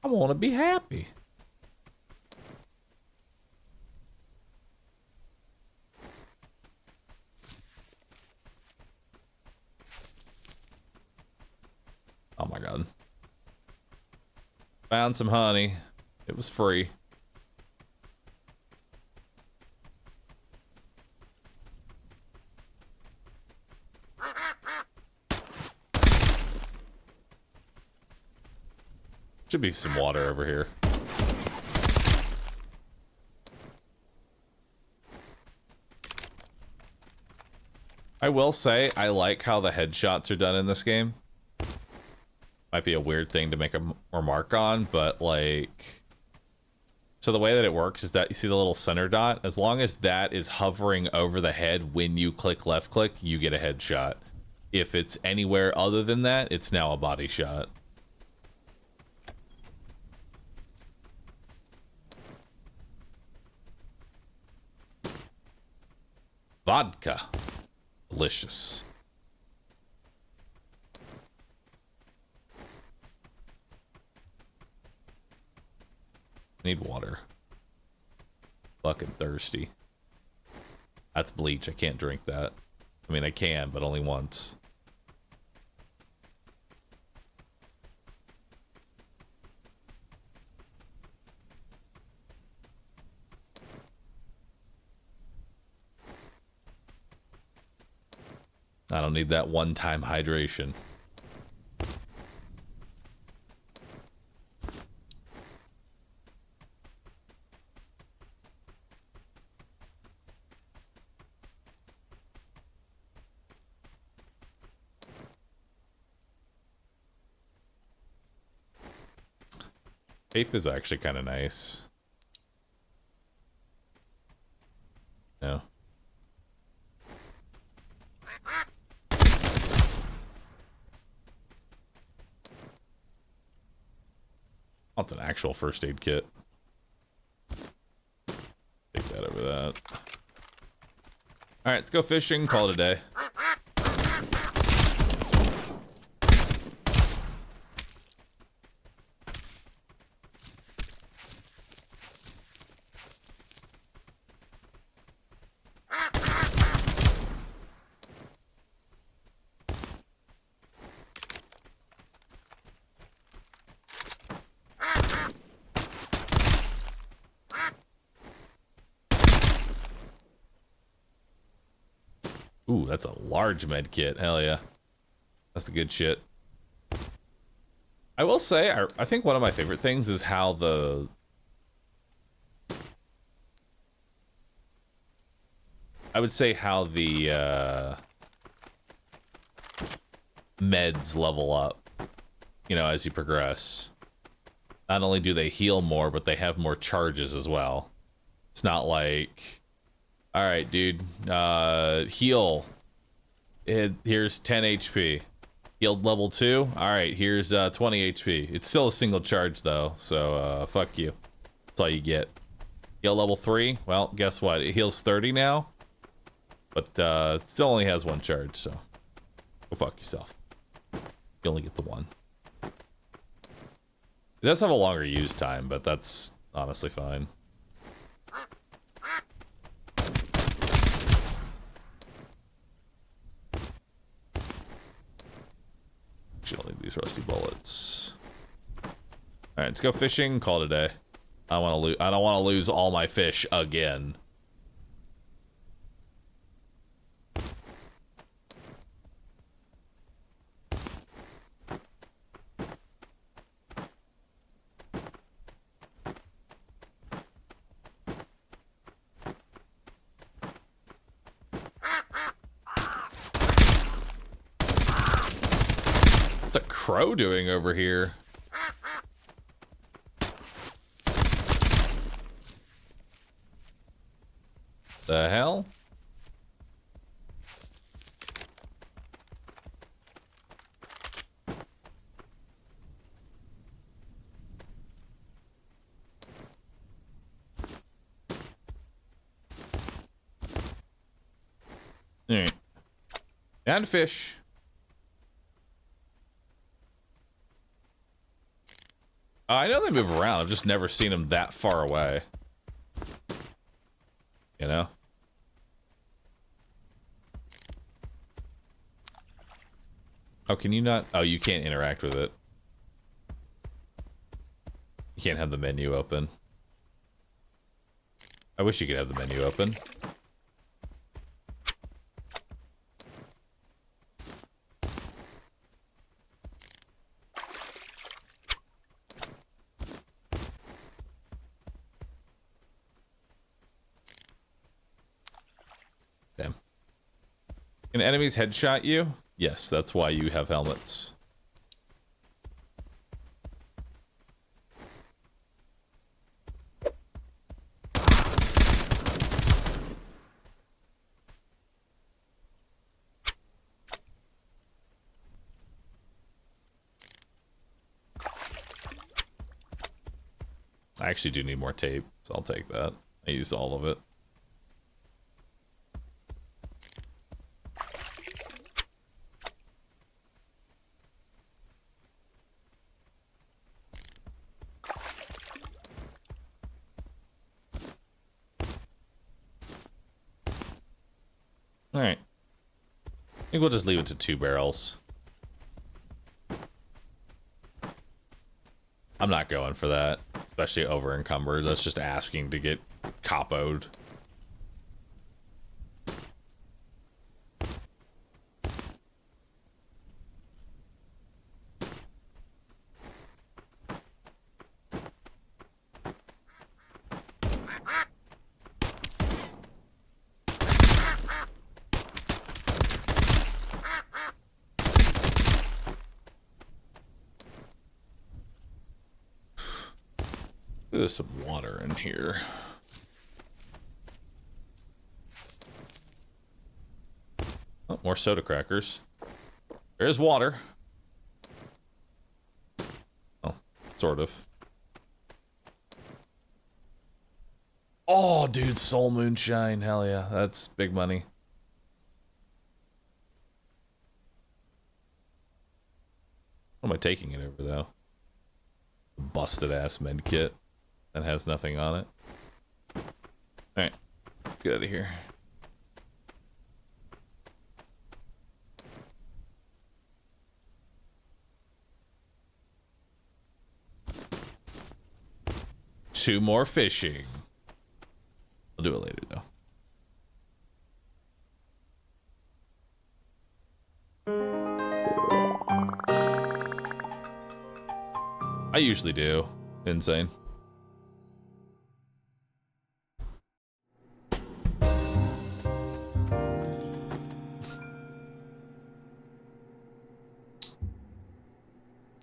I want to be happy. Oh my god. Found some honey. It was free. Should be some water over here. I will say, I like how the headshots are done in this game. Might be a weird thing to make a remark on, but like... So the way that it works is that you see the little center dot? As long as that is hovering over the head when you click left click, you get a headshot. If it's anywhere other than that, it's now a body shot. Vodka. Delicious. Need water. Fucking thirsty. That's bleach. I can't drink that. I mean, I can, but only once. I don't need that one-time hydration. Tape is actually kind of nice. No. Wants an actual first aid kit. Take that over that. Alright, let's go fishing, call it a day. Ooh, that's a large med kit. Hell yeah. That's the good shit. I will say, I think one of my favorite things is how the... I would say how the meds level up, you know, as you progress. Not only do they heal more, but they have more charges as well. It's not like, all right, dude, heal. Here's 10 HP. Healed level 2. All right, here's 20 HP. It's still a single charge though, so fuck you. That's all you get. Heal level 3. Well, guess what? It heals 30 now, but it still only has 1 charge, so go fuck yourself. You only get the 1. It does have a longer use time, but that's honestly fine. Actually, I'll need these rusty bullets. All right, let's go fishing. Call it a day. I don't want to lose all my fish again. What's a crow doing over here? The hell? All right. And fish. I know they move around. I've just never seen them that far away. You know? Oh, can you not? Oh, you can't interact with it. You can't have the menu open. I wish you could have the menu open. Damn. Can enemies headshot you? Yes, that's why you have helmets. I actually do need more tape, so I'll take that. I used all of it. Alright. I think we'll just leave it to 2 barrels. I'm not going for that. Especially over encumbered. That's just asking to get capoed. There's some water in here. Oh, more soda crackers. There's water. Oh, sort of. Oh, dude, soul moonshine. Hell yeah, that's big money. What am I taking it over, though? Busted ass med kit. That has nothing on it. Alright. Let's get out of here. Two more fishing. I'll do it later, though. usually do. Insane.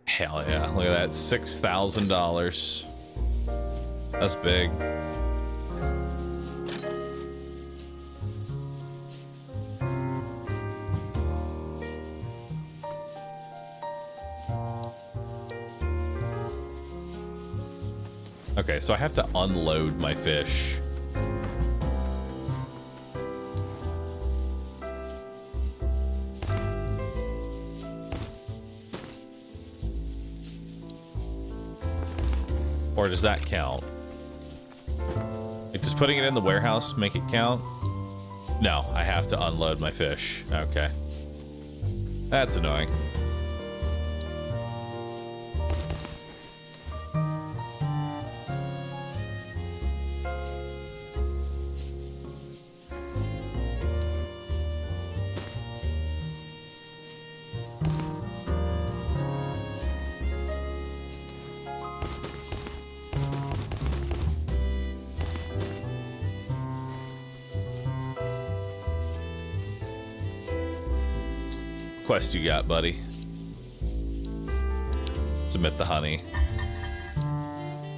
Hell yeah, look at that, $6,000. That's big. Okay, so I have to unload my fish. Or does that count? Like, does putting it in the warehouse make it count? No, I have to unload my fish. Okay. That's annoying. Quest you got, buddy? Submit the honey.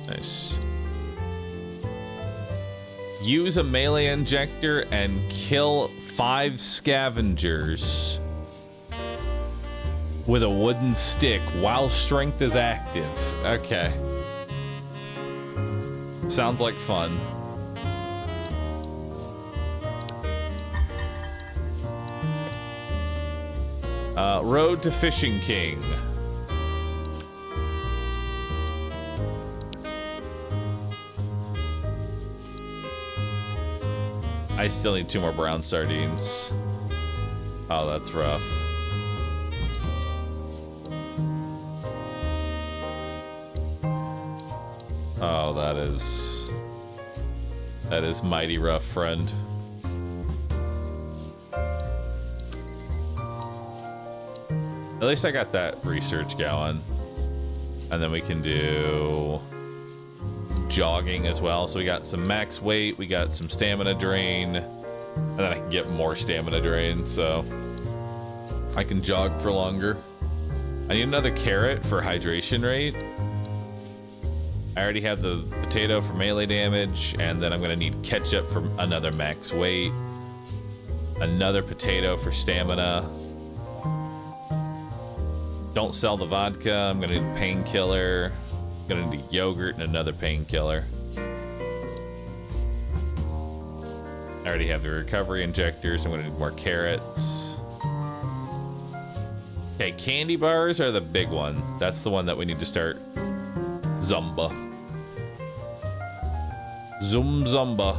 Nice. Use a melee injector and kill 5 scavengers with a wooden stick while strength is active. Okay. Sounds like fun. Road to Fishing King. I still need 2 more brown sardines. Oh, that's rough. Oh, that is mighty rough, friend. At least I got that research going. And then we can do jogging as well. So we got some max weight, we got some stamina drain, and then I can get more stamina drain, so I can jog for longer. I need another carrot for hydration rate. I already have the potato for melee damage, and then I'm gonna need ketchup for another max weight. Another potato for stamina. Don't sell the vodka. I'm gonna need a painkiller. I'm gonna need yogurt and another painkiller. I already have the recovery injectors. I'm gonna need more carrots. Okay, candy bars are the big one. That's the one that we need to start. Zumba. Zoom Zumba.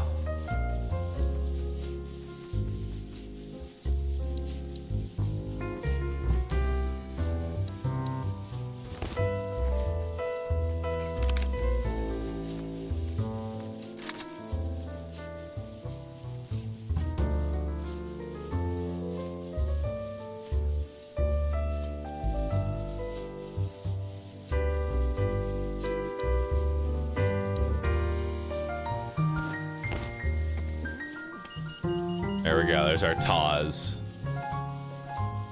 There we go, there's our Taz.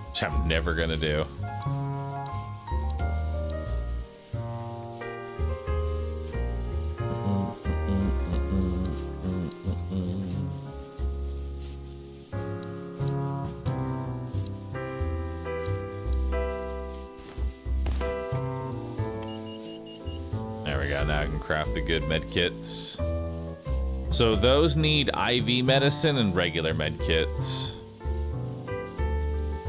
Which I'm never gonna do. There we go, now I can craft the good med kits. So those need IV medicine and regular med kits.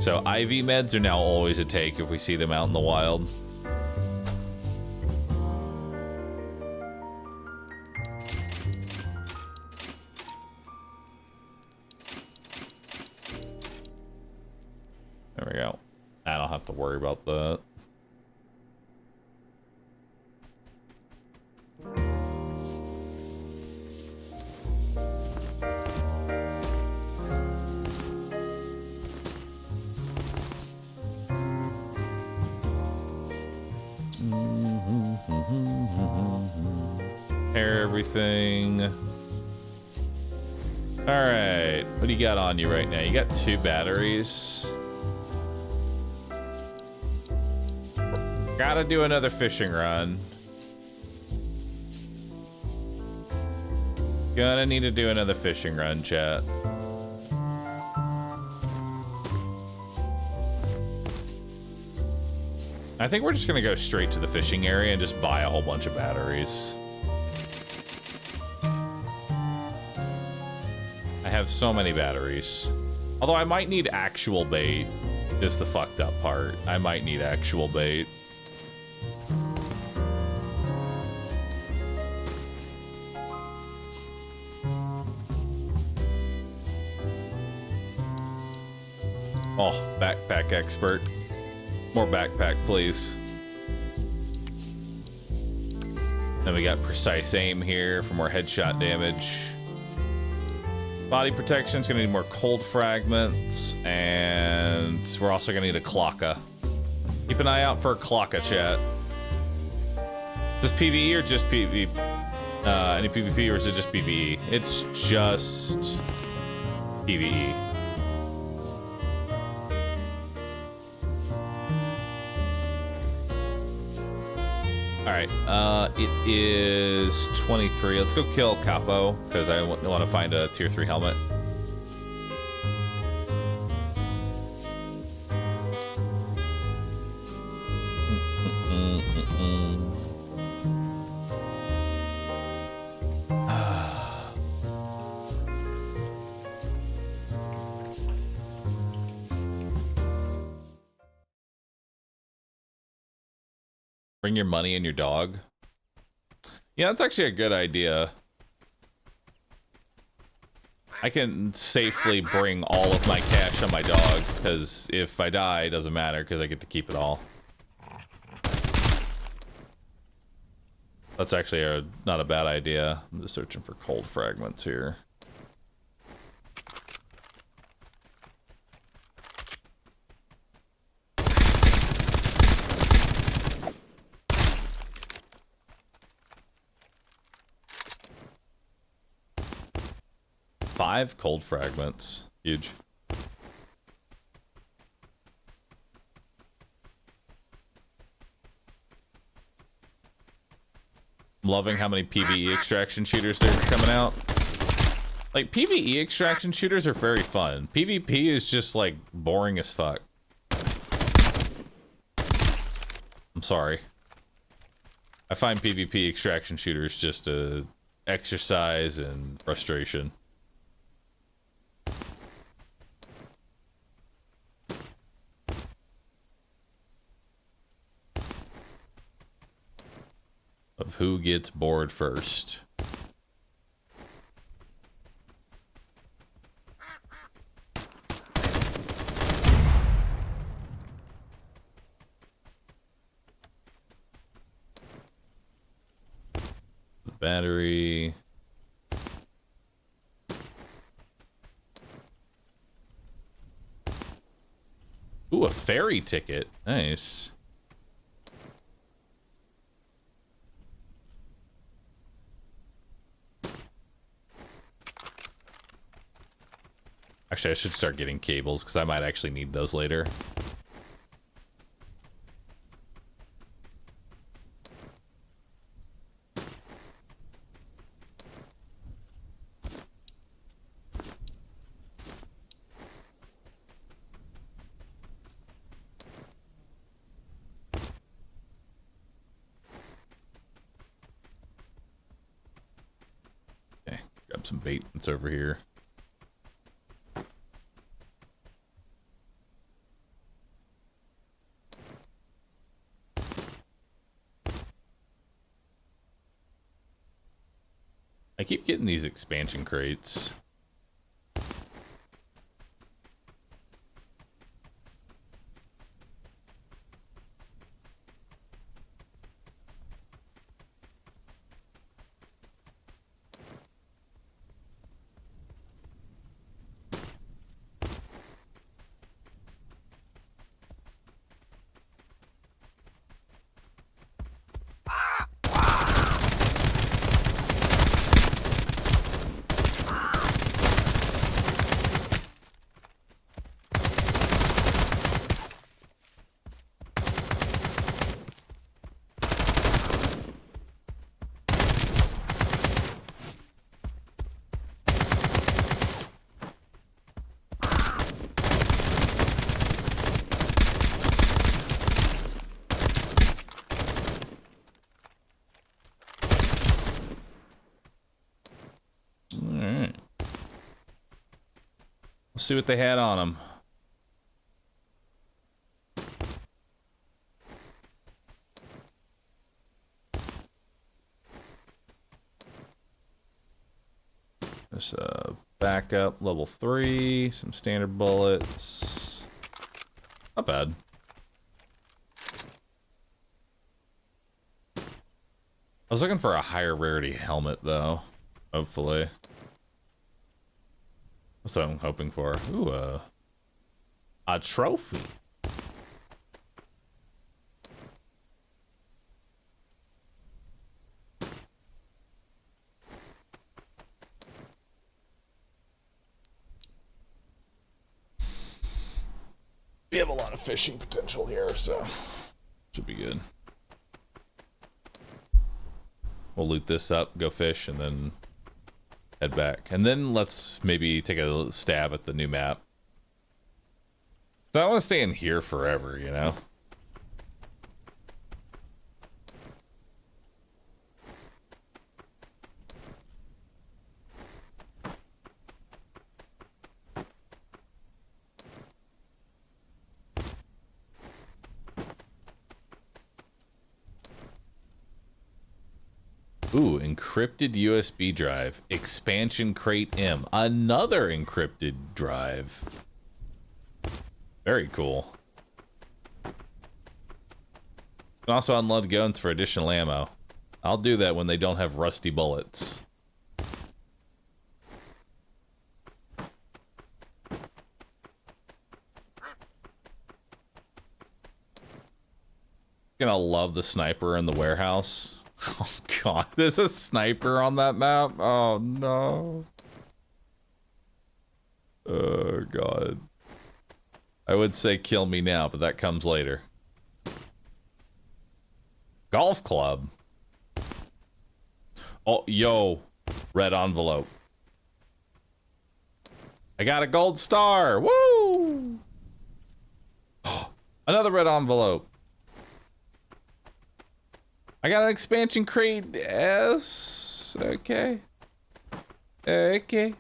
So IV meds are now always a take if we see them out in the wild. There we go. I don't have to worry about that. Repair everything. All right, what do you got on you right now? You got 2 batteries. Gotta do another fishing run. Gonna need to do another fishing run, chat. I think we're just gonna go straight to the fishing area and just buy a whole bunch of batteries. I have so many batteries. Although I might need actual bait, is the fucked up part. I might need actual bait. Oh, backpack expert. More backpack, please. Then we got precise aim here for more headshot damage. Body protection is gonna need more cold fragments, and we're also gonna need a clocka. Keep an eye out for a clocka, chat. Is this PvE or just PvP? Any PvP or is it just PvE? It's just PvE. All right, it is 23. Let's go kill Capo, because I want to find a tier 3 helmet. Bring your money and your dog. Yeah, that's actually a good idea. I can safely bring all of my cash on my dog, because if I die, it doesn't matter, because I get to keep it all. That's actually not a bad idea. I'm just searching for cold fragments here. Five cold fragments. Huge. I'm loving how many PvE extraction shooters there are coming out. Like, PvE extraction shooters are very fun. PvP is just, like, boring as fuck. I'm sorry. I find PvP extraction shooters just a exercise in frustration. Of who gets bored first. The battery. Ooh, a ferry ticket. Nice. Actually, I should start getting cables, because I might actually need those later. Okay, grab some bait that's over here. I keep getting these expansion crates. Let's see what they had on them. There's a backup level 3, some standard bullets. Not bad. I was looking for a higher rarity helmet though. Hopefully. That's what I'm hoping for. Ooh, a trophy. We have a lot of fishing potential here, so should be good. We'll loot this up, go fish, and then head back. And then let's maybe take a stab at the new map. So I want to stay in here forever, you know? Ooh, encrypted USB drive. Expansion crate M. Another encrypted drive. Very cool. You can also unload guns for additional ammo. I'll do that when they don't have rusty bullets. Gonna love the sniper in the warehouse. Oh god, there's a sniper on that map? Oh no. Oh god. I would say kill me now, but that comes later. Golf club. Oh, yo. Red envelope. I got a gold star. Woo! Another red envelope. I got an expansion crate S. Okay. Okay.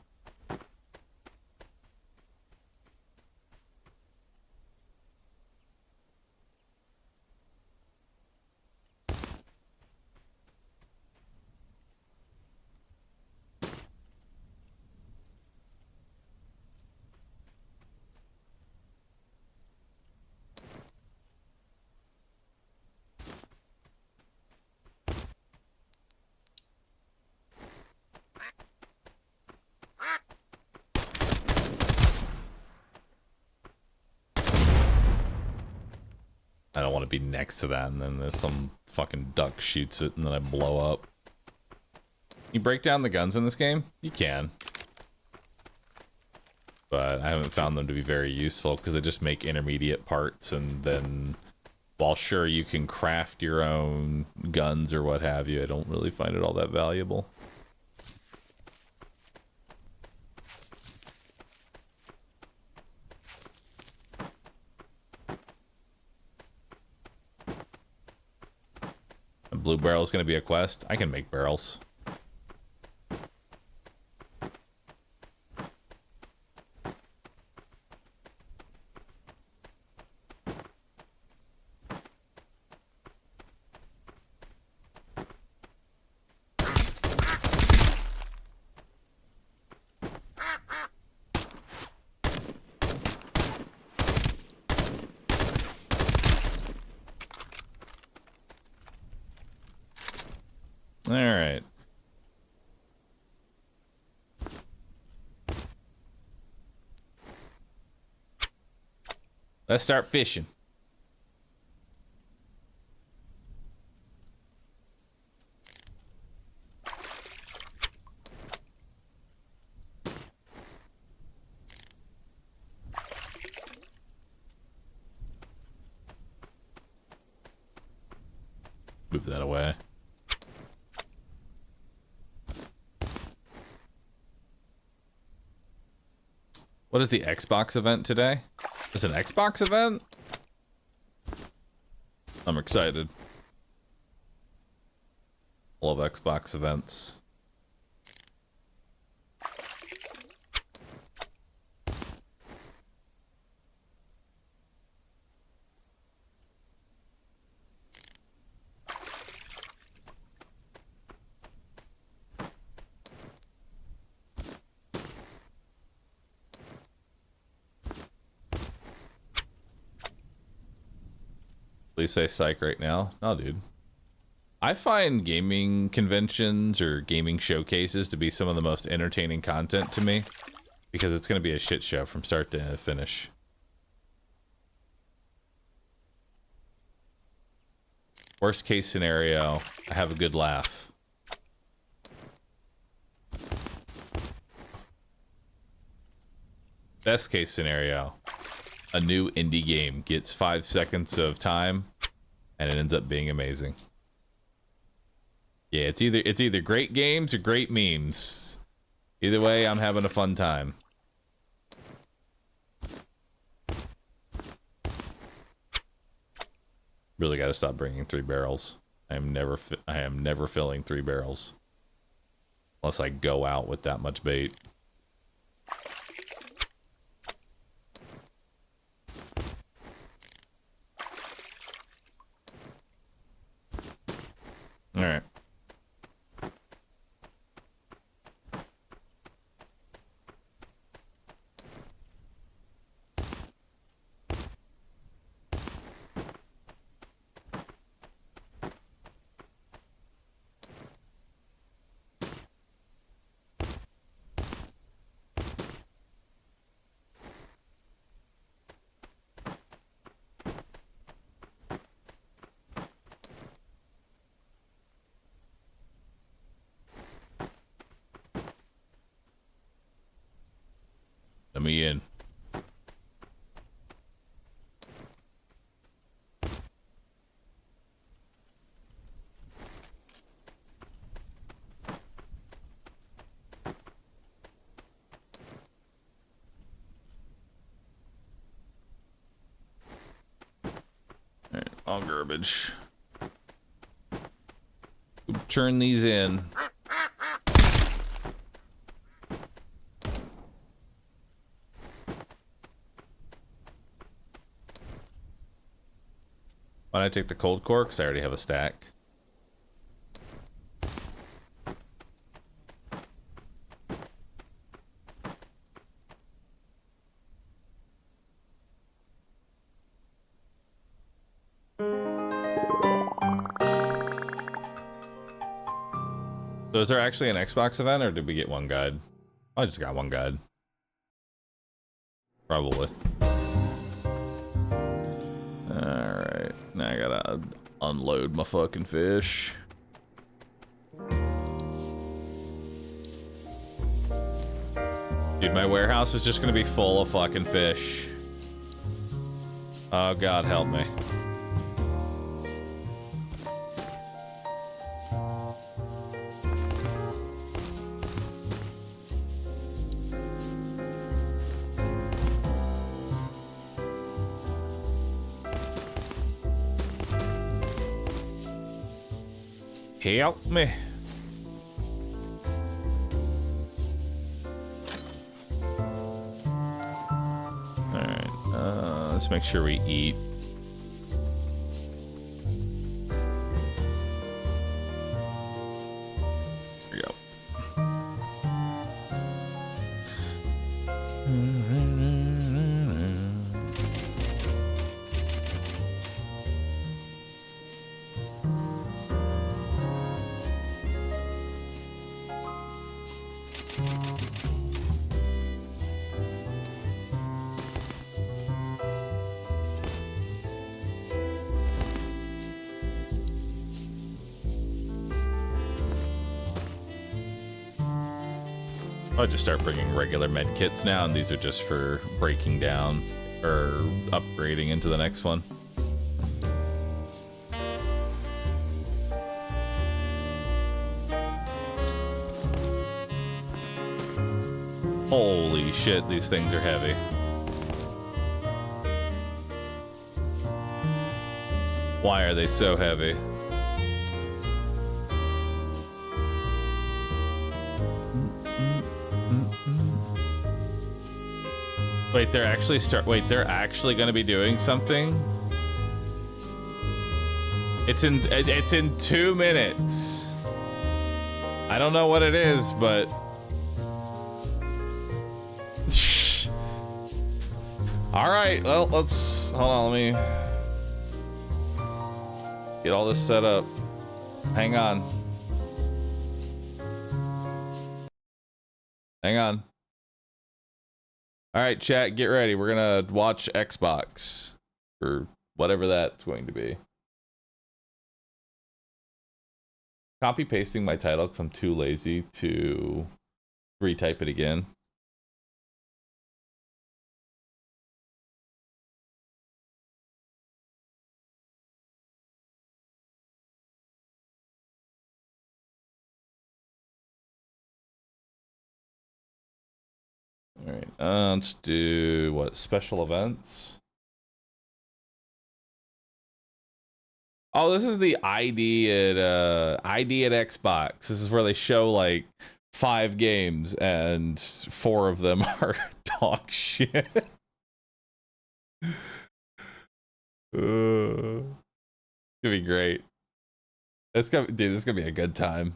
I don't want to be next to that, and then there's some fucking duck shoots it, and then I blow up. You break down the guns in this game? You can. But I haven't found them to be very useful, because they just make intermediate parts, and then, while sure you can craft your own guns or what have you, I don't really find it all that valuable. A blue barrel is going to be a quest. I can make barrels. All right. Let's start fishing. Move that away. What is the Xbox event today? Is it an Xbox event? I'm excited. Love Xbox events. Please say psych right now. No, dude. I find gaming conventions or gaming showcases to be some of the most entertaining content to me because it's going to be a shit show from start to finish. Worst case scenario, I have a good laugh. Best case scenario, a new indie game gets 5 seconds of time and it ends up being amazing. Yeah, it's either great games or great memes. Either way, I'm having a fun time. Really got to stop bringing 3 barrels. I am never filling 3 barrels unless I go out with that much bait. All right. Let me in. All right, all garbage. Turn these in. Why don't I take the cold core? Because I already have a stack. So is there actually an Xbox event, or did we get one guide? I just got one guide. Probably. Alright, now I gotta unload my fucking fish. Dude, my warehouse is just gonna be full of fucking fish. Oh God, help me. Help me. Alright, let's make sure we eat. There we go. I'll just start bringing regular med kits now, and these are just for breaking down or upgrading into the next one. Holy shit, these things are heavy. Why are they so heavy? Wait, they're actually going to be doing something? It's in 2 minutes. I don't know what it is, but all right, well, let's hold on, let me Get all this set up. Hang on. Hang on. All right, chat, get ready. We're gonna watch Xbox or whatever that's going to be. Copy pasting my title because I'm too lazy to retype it again. All right, let's do what? Special events. Oh, this is the ID at Xbox. This is where they show like 5 games and 4 of them are dog shit. It's gonna be great. This is gonna be a good time.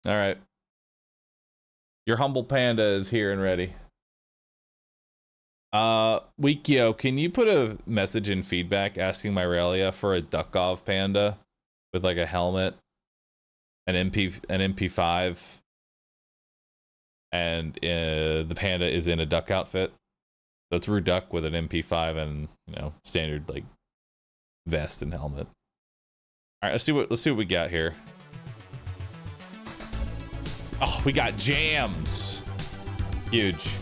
All right. Your humble panda is here and ready. Wikio, can you put a message in feedback asking Myrelia for a Duckov panda with like a helmet, an MP5, and the panda is in a duck outfit. So it's Rue Duck with an MP5 and, you know, standard like vest and helmet. All right, let's see what we got here. Oh, we got jams. Huge.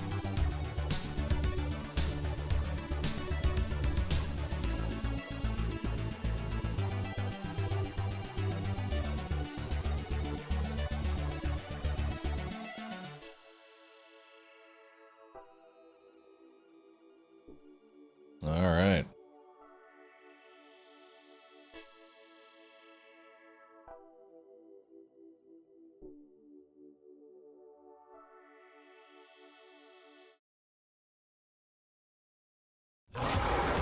All right.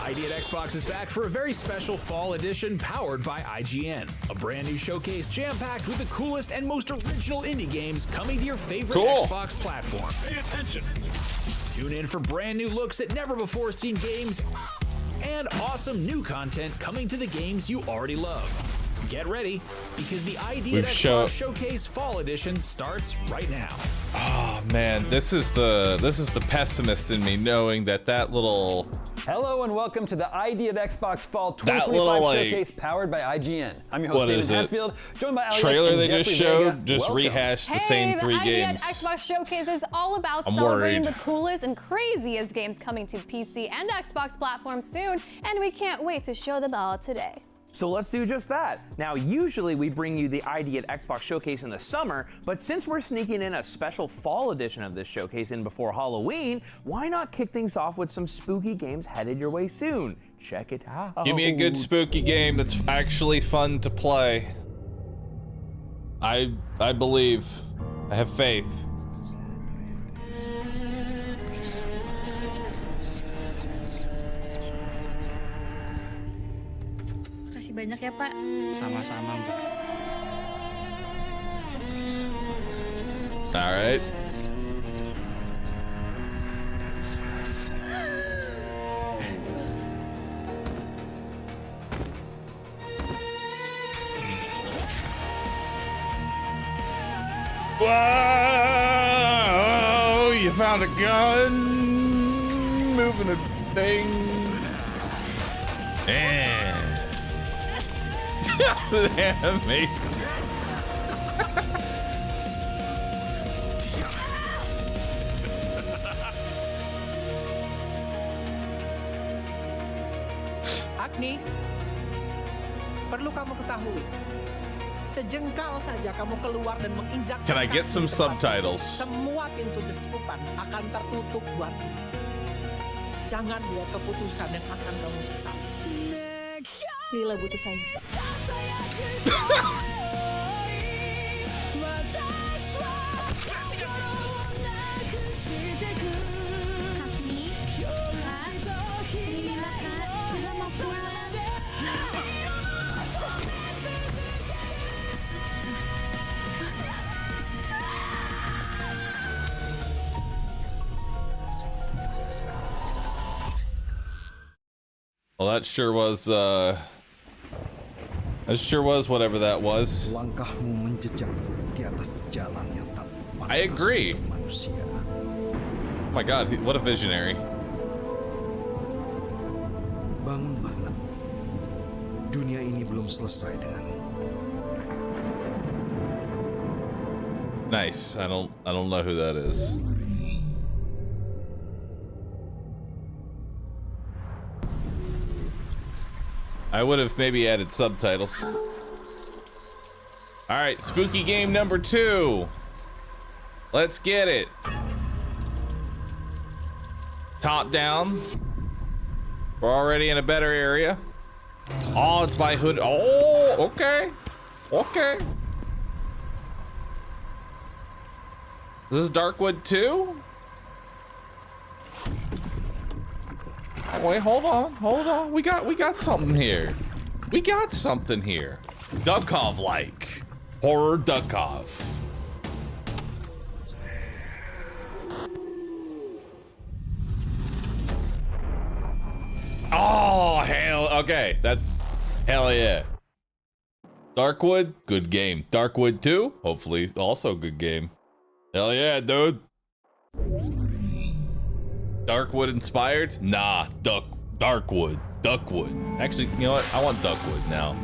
ID at Xbox is back for a very special fall edition powered by IGN. A brand new showcase jam-packed with the coolest and most original indie games coming to your favorite Xbox platform. Pay attention. Tune in for brand new looks at never-before-seen games and awesome new content coming to the games you already love. Get ready, because the ID at Xbox Showcase Fall Edition starts right now. Oh man, this is the pessimist in me, knowing that little. Hello and welcome to the ID at Xbox Fall 2025 Showcase powered by IGN. I'm your host David Hatfield, joined by trailer they just showed, just rehashed the same 3 games. The ID at Xbox Showcase is all about celebrating the coolest and craziest games coming to PC and Xbox platforms soon, and we can't wait to show them all today. So let's do just that. Now, usually we bring you the ID at Xbox Showcase in the summer, but since we're sneaking in a special fall edition of this showcase in before Halloween, why not kick things off with some spooky games headed your way soon? Check it out. Give me a good spooky game that's actually fun to play. I believe. I have faith. Banyak ya, Pak. Sama-sama, Mbak. All right. Whoa! You found a gun, moving a thing, and. Me. Agni, perlu kamu ketahui, sejengkal saja kamu keluar dan menginjak. Can I get some subtitles? Semua pintu deskupan akan tertutup buatmu. Jangan buat keputusan yang akan kamu sesali. Lila butuh saya. Well, that sure was whatever that was. I agree. Oh my God, what a visionary. Bangunlah, nak. Dunia ini belum selesai denganmu. Nice. I don't know who that is. I would have maybe added subtitles. All right, spooky game number 2. Let's get it. Top down. We're already in a better area. Oh, it's by hood. Oh, okay. Okay. This is Darkwood 2? Oh, wait, hold on. We got something here. We got something here. Duckov-like. Horror Duckov. Oh, hell, okay, that's, hell yeah. Darkwood, good game. Darkwood 2, hopefully also good game. Hell yeah, dude. Darkwood inspired? Nah, Darkwood. Actually, you know what? I want Duckwood now.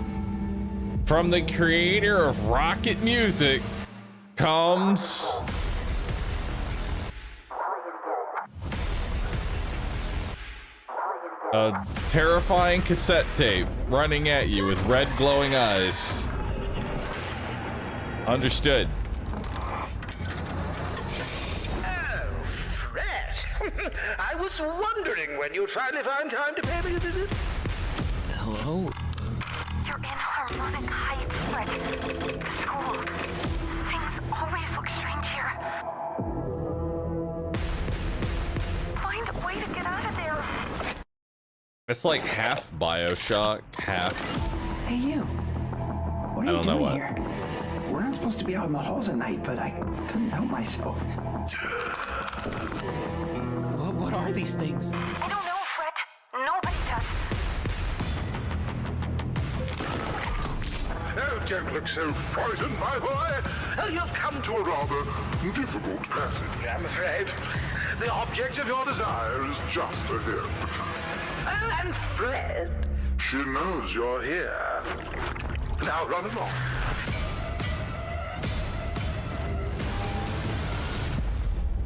From the creator of Rocket Music comes... a terrifying cassette tape running at you with red glowing eyes. Understood. I was wondering when you'd finally find time to pay me a visit. Hello? You're in Harmonic Heights, Fred. The school. Things always look strange here. Find a way to get out of there. It's like half BioShock, half... Hey, you. What are you doing what. Here? We're not supposed to be out in the halls at night, but I couldn't help myself. What are these things? I don't know, Fred. Nobody does. Oh, don't look so frightened, my boy. You've come to a rather difficult passage, I'm afraid. The object of your desire is just ahead. Oh, and Fred, she knows you're here. Now run along.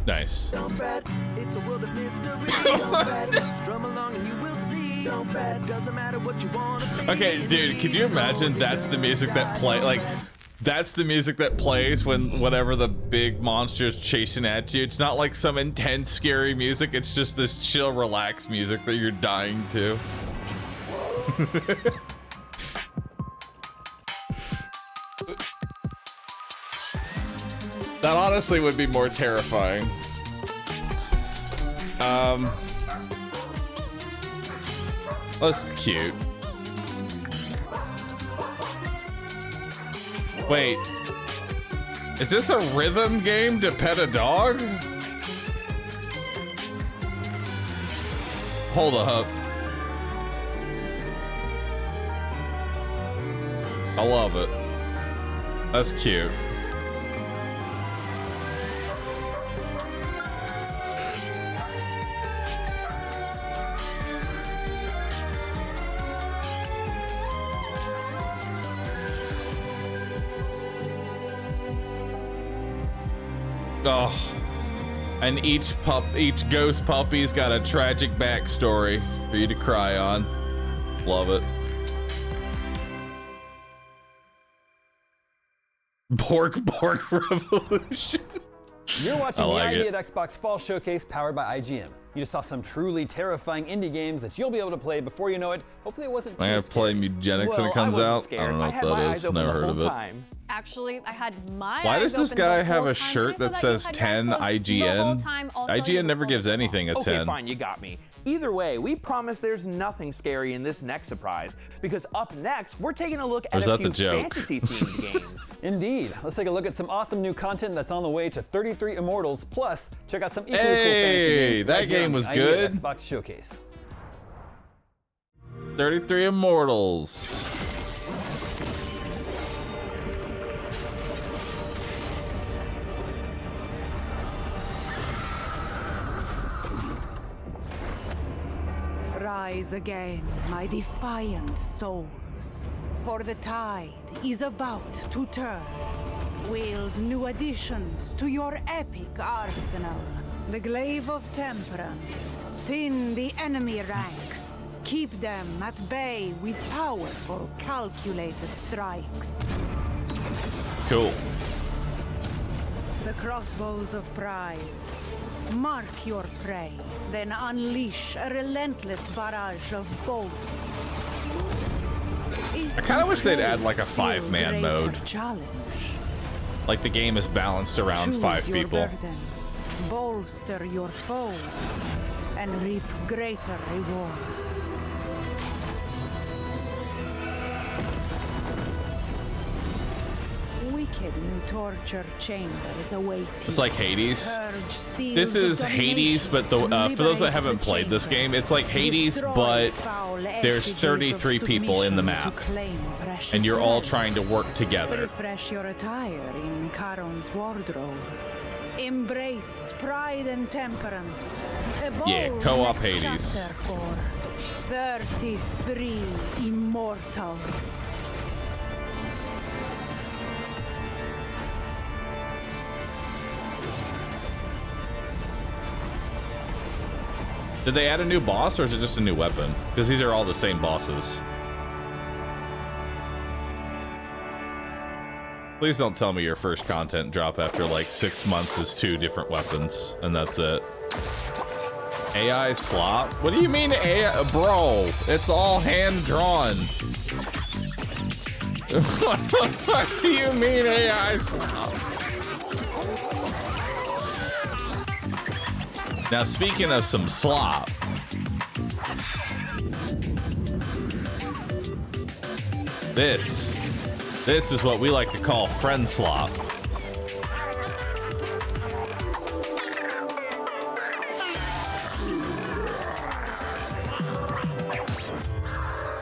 Nice. Don't fret, it's a world of mystery. Don't fret, drum along and you will see. Don't fret, doesn't matter what you want to be. Okay, dude, could you imagine that's the music that that's the music that plays whenever the big monster's chasing at you? It's not like some intense, scary music. It's just this chill, relaxed music that you're dying to. That honestly would be more terrifying. That's cute. Wait, is this a rhythm game to pet a dog? Hold up. I love it. That's cute. Oh, and each ghost puppy's got a tragic backstory for you to cry on. Love it. Bork Revolution. You're watching the like ID at Xbox Fall Showcase powered by IGN. You just saw some truly terrifying indie games that you'll be able to play before you know it. Hopefully it wasn't too I'm gonna play Mugenics when it comes out. I don't know what that is. Never heard of it. Actually, I had my Why does this guy have a shirt shirt that says 10 IGN? IGN never gives anything a 10. Okay, fine, you got me. Either way, we promise there's nothing scary in this next surprise, because up next, we're taking a look at a few fantasy-themed games. Indeed. Let's take a look at some awesome new content that's on the way to 33 Immortals. Plus, check out some equally cool fantasy games. That game was good. Xbox Showcase. 33 Immortals. Rise again, my defiant souls, for the tide is about to turn. Wield new additions to your epic arsenal. The Glaive of Temperance. Thin the enemy ranks. Keep them at bay with powerful, calculated strikes. Cool. The Crossbows of Pride. Mark your prey, then unleash a relentless barrage of bolts. I kind of wish they'd add like a 5-man mode. Challenge. Like the game is balanced around Choose 5 your people. Burdens, bolster your foes, and reap greater rewards. Wicked new torture chambers await. It's like Hades. This is Hades, but the for those that haven't played this game, it's like Hades, but there's 33 people in the map, and you're all trying to work together. Refresh your attire in Charon's wardrobe. Embrace pride and temperance. Yeah, co-op Hades. Chapter for 33 Immortals. Did they add a new boss, or is it just a new weapon? Because these are all the same bosses. Please don't tell me your first content drop after like 6 months is 2 different weapons, and that's it. AI slop? What do you mean AI? Bro, it's all hand-drawn. What do you mean AI slop? Now, speaking of some slop, this is what we like to call friend slop.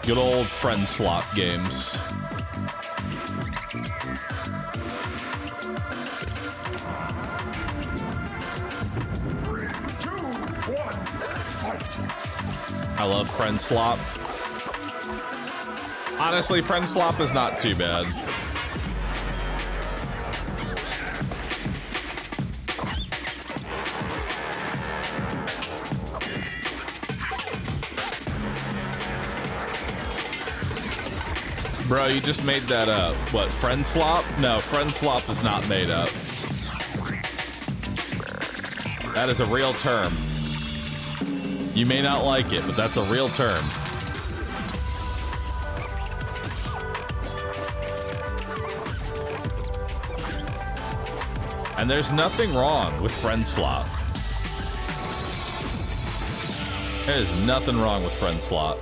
Good old friend slop games. I love friend slop. Honestly, friend slop is not too bad. Bro, you just made that up. What, friend slop? No, friend slop is not made up. That is a real term. You may not like it, but that's a real term. And there's nothing wrong with friend slop. There's nothing wrong with friend slop.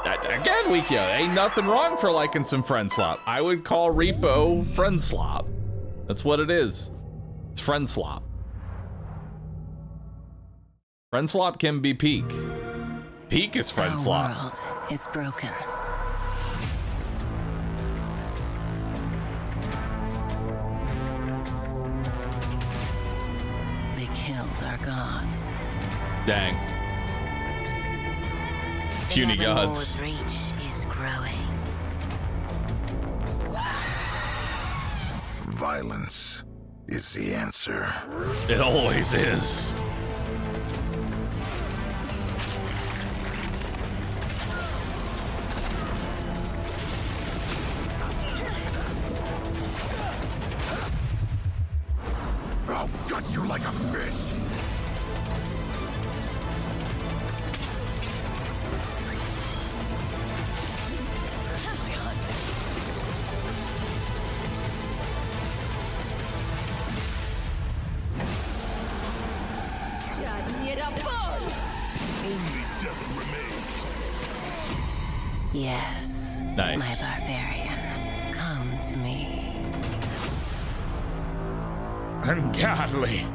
Again, Weekyo, ain't nothing wrong for liking some friend slop. I would call Repo friend slop. That's what it is. It's friend slop. Friend slop can be peak. Peak is friend slop. The world is broken. They killed our gods. Dang. Puny gods. The reach is growing. Violence is the answer. It always is. I'll gut you like a fish. Yes. Nice. My barbarian, come to me. Ungodly.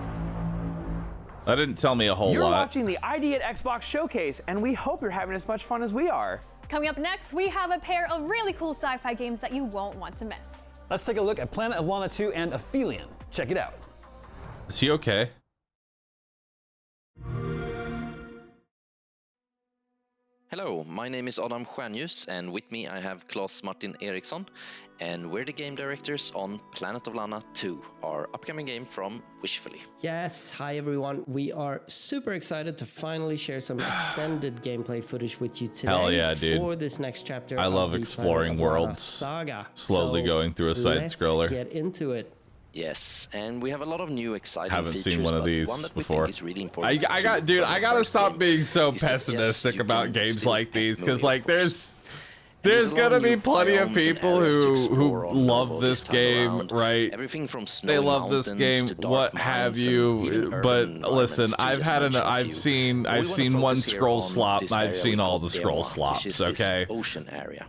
That didn't tell me a whole You're lot. watching the ID at Xbox Showcase, and we hope you're having as much fun as we are. Coming up next, we have a pair of really cool sci-fi games that you won't want to miss. Let's take a look at Planet of Lana 2 and Aphelion. Check it out. Is he okay? Hello, my name is Adam Stjernljus, and with me I have Claes Martin Eriksson, and we're the game directors on Planet of Lana 2, our upcoming game from Wishfully. Yes, hi everyone. We are super excited to finally share some extended gameplay footage with you today. Hell yeah, dude. For this next chapter. I love exploring worlds. Saga. Slowly going through a side scroller. Let's get into it. Yes, and we have a lot of new exciting Haven't features, seen one of but these one that we before. think is really important I gotta stop being so pessimistic about games like these, because like there's gonna be plenty of people who love this game, right? Everything from snowy they love this game, what have you? But listen, I've seen one scroll slop, and I've seen all the scroll slops. Okay. Ocean area.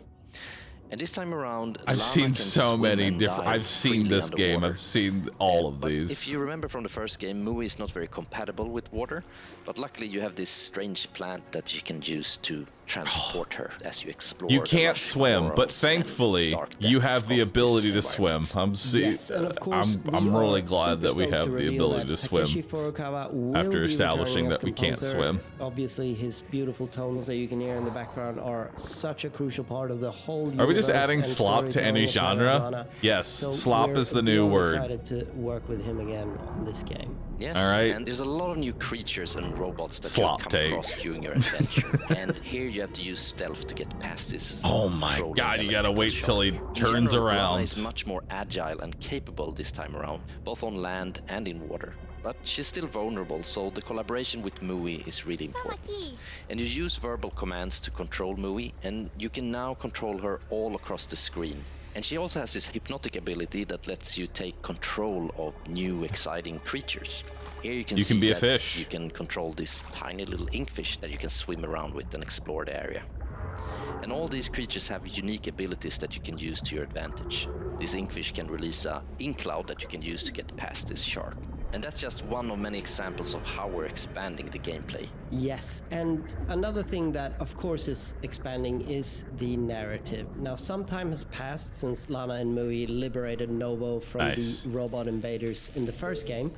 And this time around, I've seen so many different. I've seen this game. I've seen all of these. If you remember from the first game, Mui is not very compatible with water, but luckily you have this strange plant that you can use to transport her as you explore. You can't swim, but thankfully you have the ability to swim. I'm really glad that we have the ability to swim after establishing that we can't swim. Obviously, his beautiful tones that you can hear in the background are such a crucial part of the whole. Are we just adding slop to any genre? Yes, slop is the new word. I'm excited to work with him again on this game. Yes, all right. And there's a lot of new creatures and robots that you'll come across during your adventure. And here you have to use stealth to get past this. Oh my god, you gotta wait till he turns around. Lana is much more agile and capable this time around, both on land and in water. But she's still vulnerable, so the collaboration with Mui is really important. And you use verbal commands to control Mui, and you can now control her all across the screen. And she also has this hypnotic ability that lets you take control of new exciting creatures. Here you can be a that fish. You can control this tiny little inkfish that you can swim around with and explore the area. And all these creatures have unique abilities that you can use to your advantage. This inkfish can release a ink cloud that you can use to get past this shark. And that's just one of many examples of how we're expanding the gameplay. Yes, and another thing that of course is expanding is the narrative. Now, some time has passed since Lana and Mui liberated Novo from the robot invaders in the first game.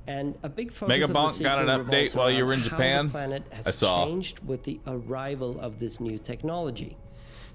And a big focus of the sequel got an update while you were in Japan. How the planet has changed with the arrival of this new technology.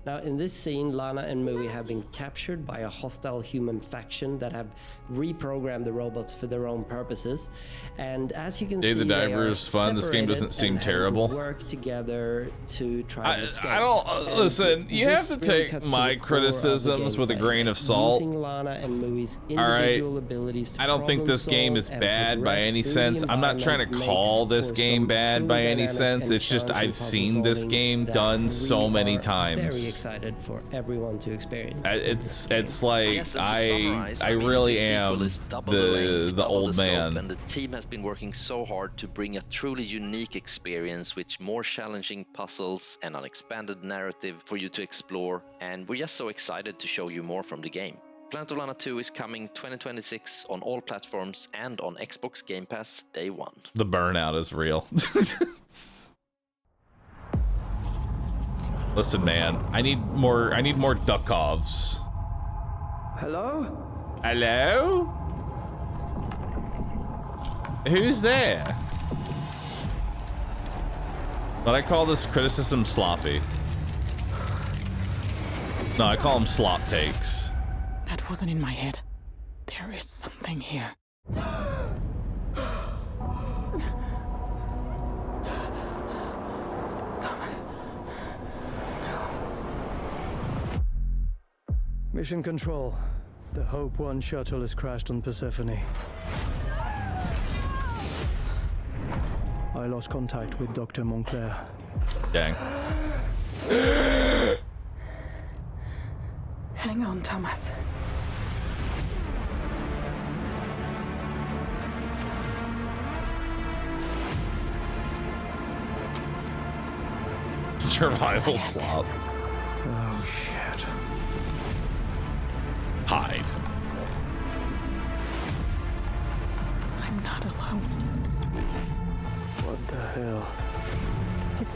Now, in this scene, Lana and Mui have been captured by a hostile human faction that have reprogrammed the robots for their own purposes. And as you can see, the Diver is fun. This game doesn't seem terrible. Work together to try to escape. I don't listen. You have to take my criticisms with a grain of salt. Using Lana and Mui's all right. abilities to I don't think this game is bad by any sense. I'm not trying to call this game bad by any sense. It's just I've seen this game done so many times. Very excited for everyone to experience. It's like I really am the old man. And the team has been working so hard to bring a truly unique experience with more challenging puzzles and an expanded narrative for you to explore, and we're just so excited to show you more from the game. Planet of Lana 2 is coming 2026 on all platforms and on Xbox Game Pass day one. The burnout is real. Listen, man, I need more Duckovs. Hello? Hello? Who's there? But I call this criticism sloppy. No, I call them slop takes. That wasn't in my head. There is something here. Mission Control. The Hope 1 shuttle has crashed on Persephone. I lost contact with Dr. Montclair. Dang. Hang on, Thomas. Survival slop. Oh, shit. Hide. I'm not alone.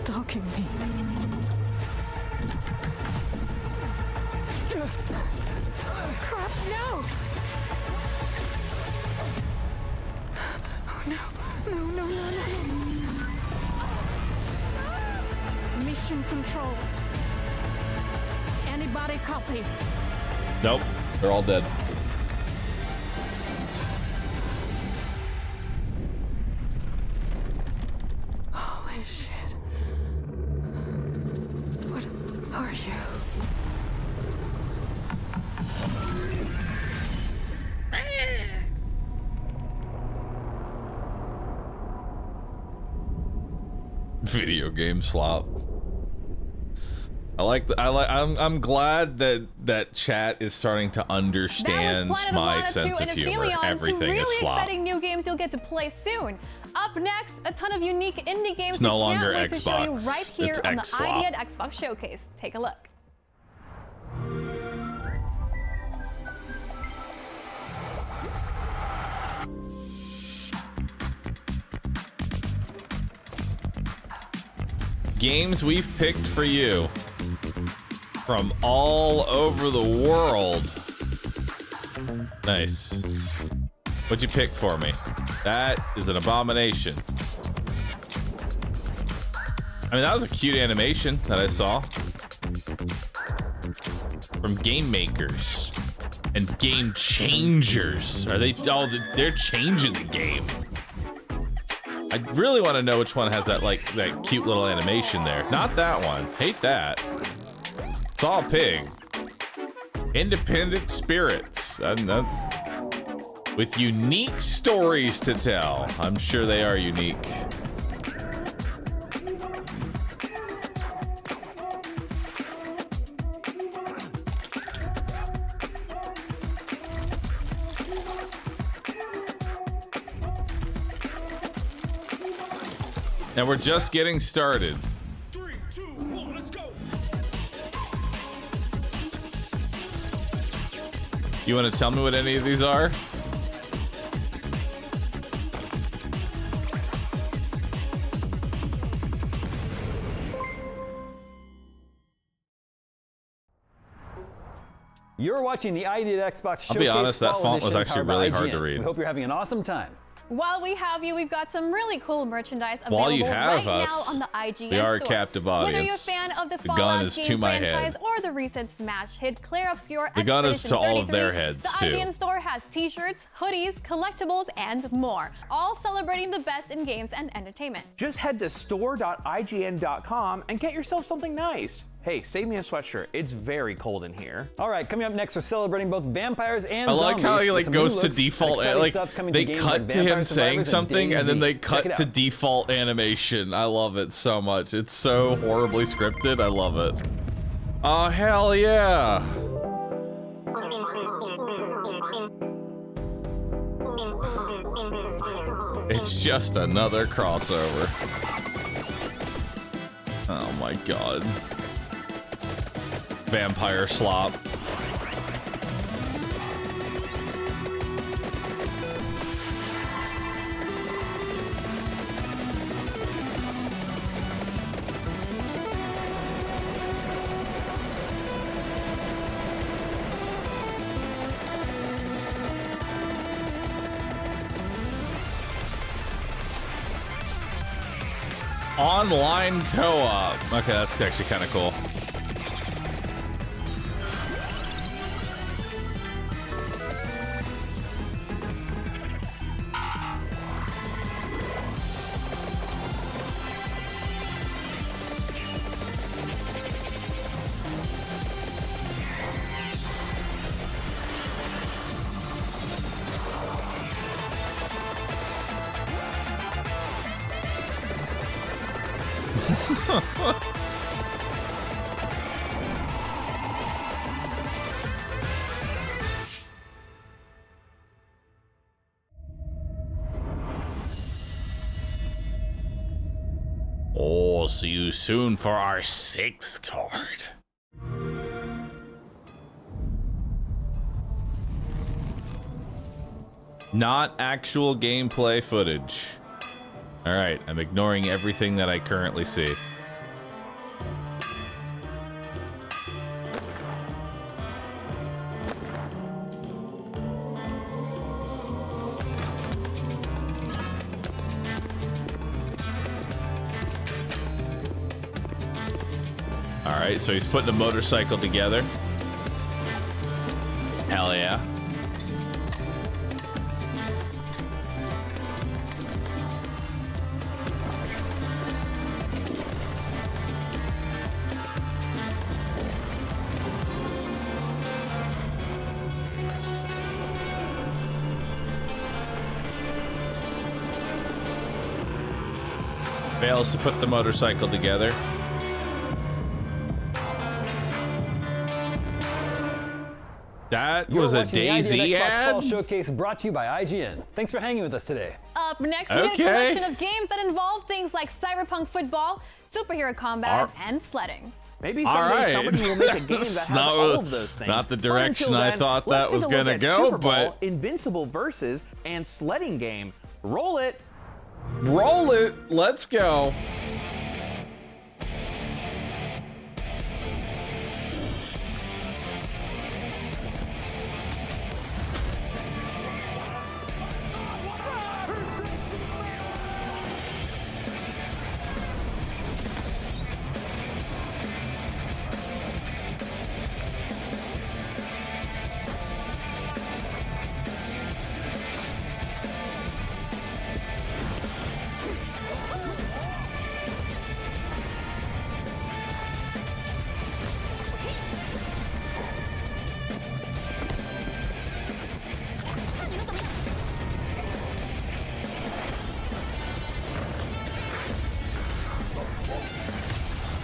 stalking me. Crap, no! Oh no, no, no, no, no. Mission control. Anybody copy? Nope, they're all dead. Holy shit. What are you? Video game slop. I'm glad that chat is starting to understand my sense of humor. Everything is slop. Exciting new games you'll get to play soon. Up next, a ton of unique indie games It's no we can't longer wait to show you Xbox. right here It's on the X-Slop. ID at Xbox Showcase. Take a look. Games we've picked for you from all over the world. Nice. What'd you pick for me? That is an abomination. I mean, that was a cute animation that I saw from game makers and game changers. Are they? Oh, they're changing the game. I really want to know which one has that that cute little animation there. Not that one. Hate that. Saw a pig. Independent spirits. With unique stories to tell. I'm sure they are unique. And we're just getting started. 3, 2, 1, let's go. You want to tell me what any of these are? You're watching the ID at Xbox Showcase. I'll be honest, that Fall font was Edition actually powered by really hard IGN. to read. We hope you're having an awesome time. While we have you, we've got some really cool merchandise available While you have right us, now on the IGN we are a store. captive Whether audience. you're a fan of the The gun Fallout is game to my franchise head. or the recent smash hit Clear Obscure The gun is Expedition to all of their 33, heads, the too. IGN store has t-shirts, hoodies, collectibles, and more, all celebrating the best in games and entertainment. Just head to store.ign.com and get yourself something nice. Hey, save me a sweatshirt. It's very cold in here. All right, coming up next, we're celebrating both vampires and I like zombies how he with some goes new to looks default, and exciting like stuff coming they games cut like to Vampire him saying Survivors and something and then they DayZ. cut Check it to out. default animation. I love it so much. It's so horribly scripted. I love it. Oh, hell yeah. It's just another crossover. Oh my god. Vampire slop. Online co-op. Okay, that's actually kind of cool. Oh, see you soon for our 6th card. Not actual gameplay footage. All right, I'm ignoring everything that I currently see. All right, so he's putting a motorcycle together. Hell yeah. Fails to put the motorcycle together. That was a Daisy ad? Fall Showcase brought to you by IGN. Thanks for hanging with us today. Up next, we get a collection of games that involve things like cyberpunk football, superhero combat, and sledding. Maybe someday somebody will make a game that has all of those things. Not the direction I thought that was going to go, but... Invincible Versus and sledding game. Roll it. Roll it. Let's go.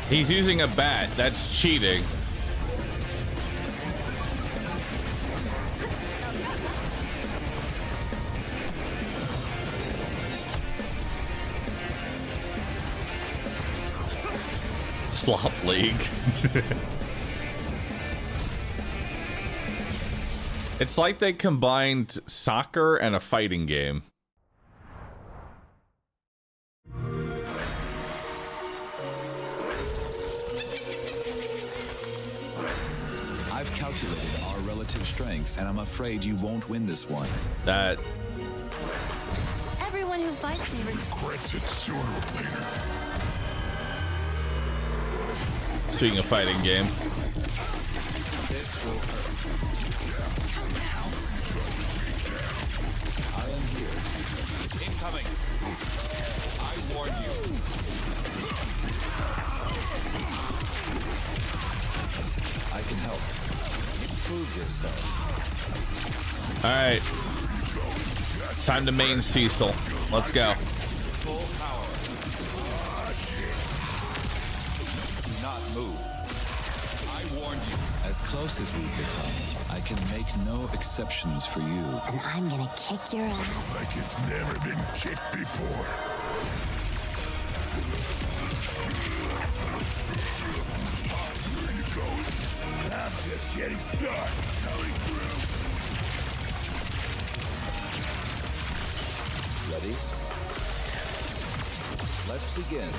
He's using a bat. That's cheating. Slop League. It's like they combined soccer and a fighting game. I've calculated our relative strengths, and I'm afraid you won't win this one. That... Everyone who fights me regrets it sooner or later. Speaking of fighting game. This will hurt. I am here. Incoming. I warned you. I can help. Prove yourself. All right. Time to main Cecil. Let's go. Full power. Do not move. I warned you. As close as we've become, I can make no exceptions for you. And I'm gonna kick your ass. Like it's never been kicked before. Where you going? I'm just getting started. Coming through. Ready? Let's begin.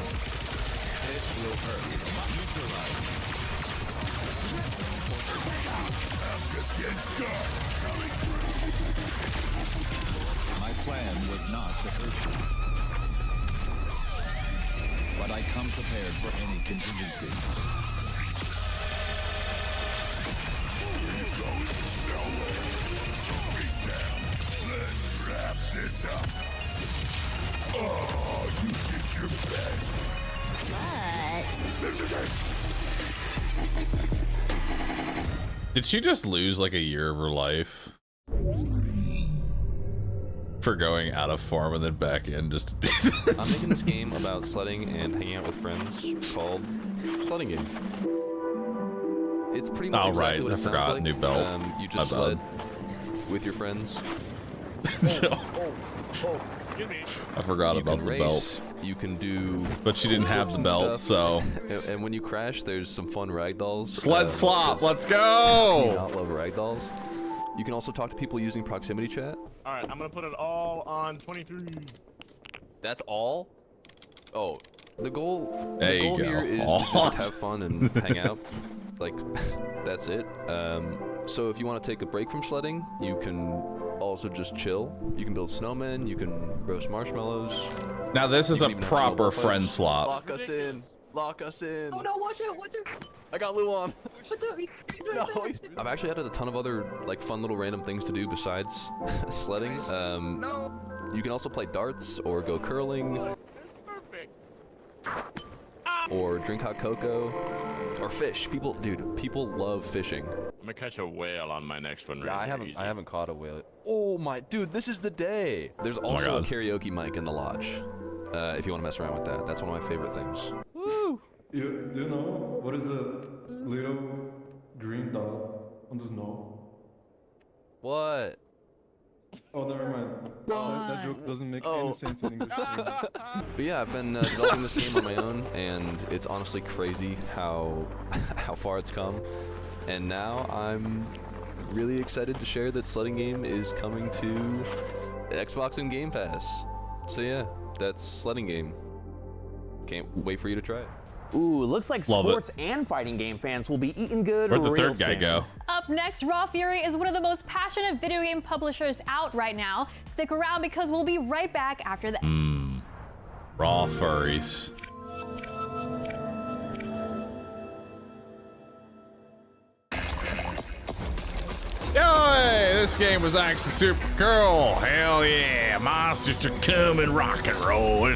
This will hurt. Neutralize. I'm just getting started. Coming through. My plan was not to hurt you. But I come prepared for any contingency. Where you going? Nowhere. Get down. Let's wrap this up. Oh, you did your best. Did she just lose like a year of her life? For going out of form and then back in just I'm making this game about sledding and hanging out with friends called Sledding Game. It's pretty much exactly what it sounds like. New belt. You just sled with your friends. I forgot about the belt. You can do, but she didn't have the belt, so. And when you crash, there's some fun ragdolls. Sled slop, let's go! Do you not love ragdolls? You can also talk to people using proximity chat. All right, I'm gonna put it all on 23. That's all? Oh, the goal. There the goal you go. here is to just have fun and hang out. Like, that's it. So if you want to take a break from sledding, you can also just chill. You can build snowmen. You can roast marshmallows. Now this is a proper friend slot. Lock us in. Lock us in. Oh no, watch out, watch out. I got Luan. Watch out, he's right there. I've actually added a ton of other like fun little random things to do besides sledding. You can also play darts or go curling. Or drink hot cocoa. Or fish. People love fishing. I'm gonna catch a whale on my next one. Yeah, I haven't caught a whale. Oh my, dude, this is the day. There's also a karaoke mic in the lodge. If you want to mess around with that, that's one of my favorite things. Woo! Do you know what is a little green dot on the snow? What? Oh, never mind. That joke doesn't make any sense in English. But yeah, I've been developing this game on my own, and it's honestly crazy how far it's come. And now I'm really excited to share that sledding game is coming to Xbox and Game Pass. So yeah, that's sledding game. Can't wait for you to try it. Ooh, looks like sports and fighting game fans will be eating good Where'd the real third guy soon. go? Up next, Raw Fury is one of the most passionate video game publishers out right now. Stick around because we'll be right back after this. Raw furries. Yo, this game was actually super cool. Hell yeah, monsters are coming, rock and roll.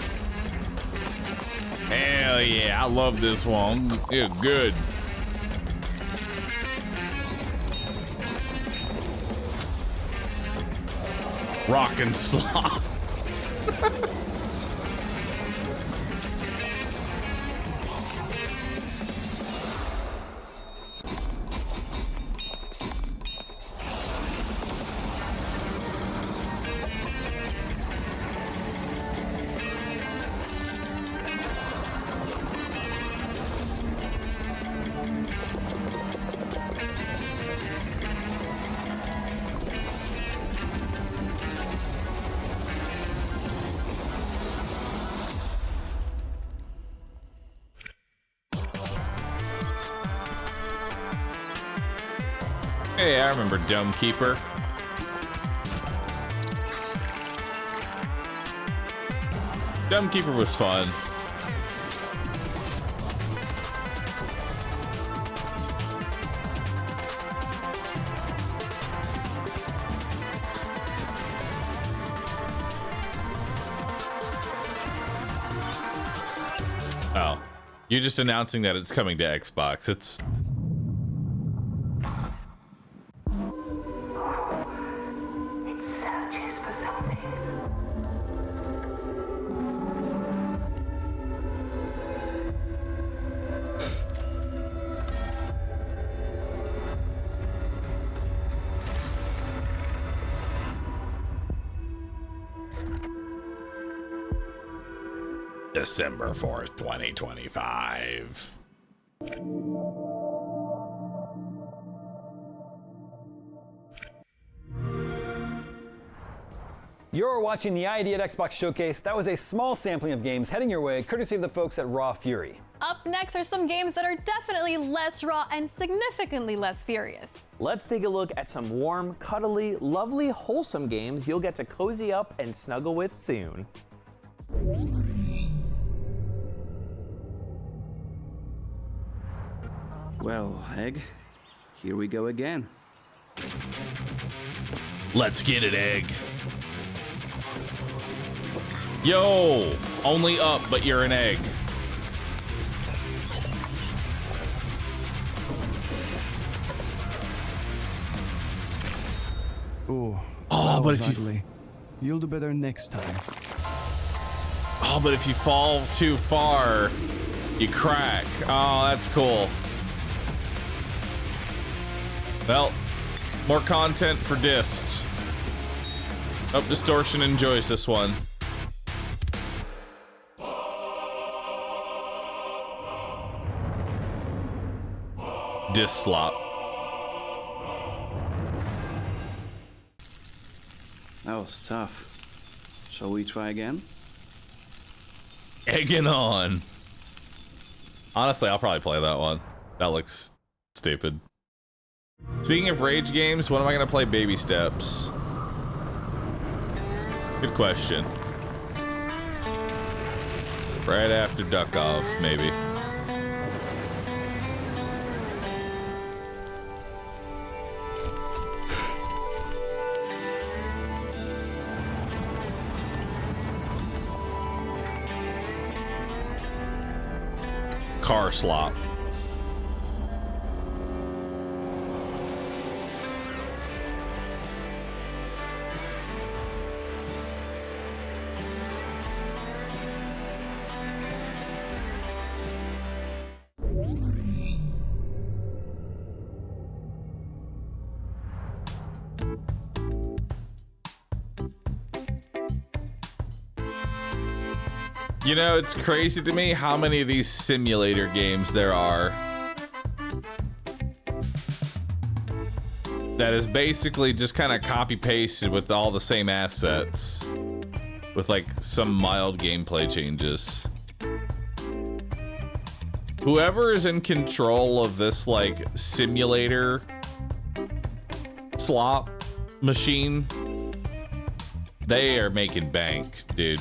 Hell yeah, I love this one. It's good. Rock and slop. Hey, I remember Dome Keeper. Dome Keeper was fun. Oh, you're just announcing that it's coming to Xbox. It's December 4th, 2025. You're watching the ID at Xbox Showcase. That was a small sampling of games heading your way, courtesy of the folks at Raw Fury. Up next are some games that are definitely less raw and significantly less furious. Let's take a look at some warm, cuddly, lovely, wholesome games you'll get to cozy up and snuggle with soon. Well, Egg, here we go again. Let's get it, Egg. Yo, only up, but you're an egg. Ooh, oh, but if you'll do better next time. Oh, but if you fall too far, you crack. Oh, that's cool. Well, more content for Dist. Oh, Distortion enjoys this one. Dist slop. That was tough. Shall we try again? Egging on. Honestly, I'll probably play that one. That looks stupid. Speaking of rage games, when am I gonna play Baby Steps? Good question. Right after Duckov, maybe. car slop. You know, it's crazy to me how many of these simulator games there are that is basically just kind of copy pasted with all the same assets with like some mild gameplay changes. Whoever is in control of this like simulator slot machine, they are making bank, dude.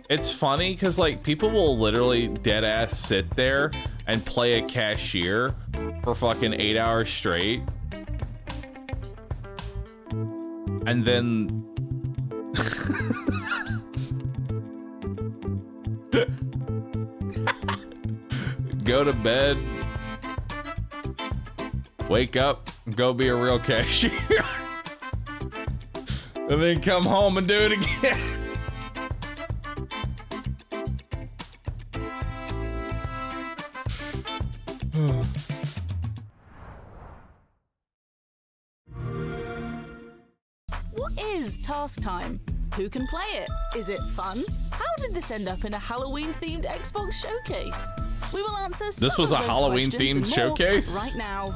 It's funny because like people will literally dead ass sit there and play a cashier for fucking 8 hours straight. And then go to bed, wake up, go be a real cashier, and then come home and do it again. What is Task Time? Who can play it? Is it fun? How did this end up in a Halloween-themed Xbox showcase? We will answer some This was a of those Halloween-themed questions and more showcase? right now.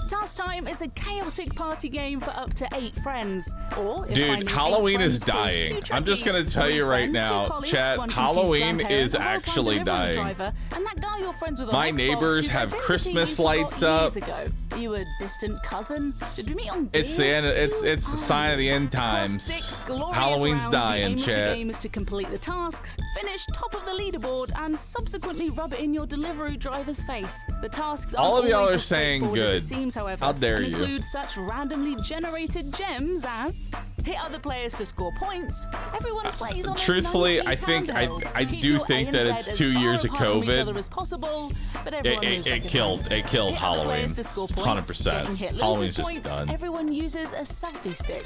Task Time is a chaotic party game for up to 8 friends. Or if Dude, Halloween is dying. I'm just gonna tell you right now, chat, Halloween is actually dying. My neighbors have Christmas lights up. You a distant cousin? Did we meet on It's the end. It's the sign of the end times. Halloween's dying, The chat. game is to complete the tasks, finish top of the leaderboard, and subsequently rub it in your Deliveroo driver's face. The tasks All of aren't y'all always are as saying straightforward as good. it seems, however, How dare and you. include such randomly generated gems as hit other players to score points. Everyone plays on Truthfully, a 90s I think handheld. I Keep do your think A that and it's Z 2 as years of far apart from each other COVID. as possible, but everyone moves like It a killed champ. it killed Hit other Halloween. players to score points, 100%. getting hit Halloween's loses just points. done. Everyone uses a selfie stick.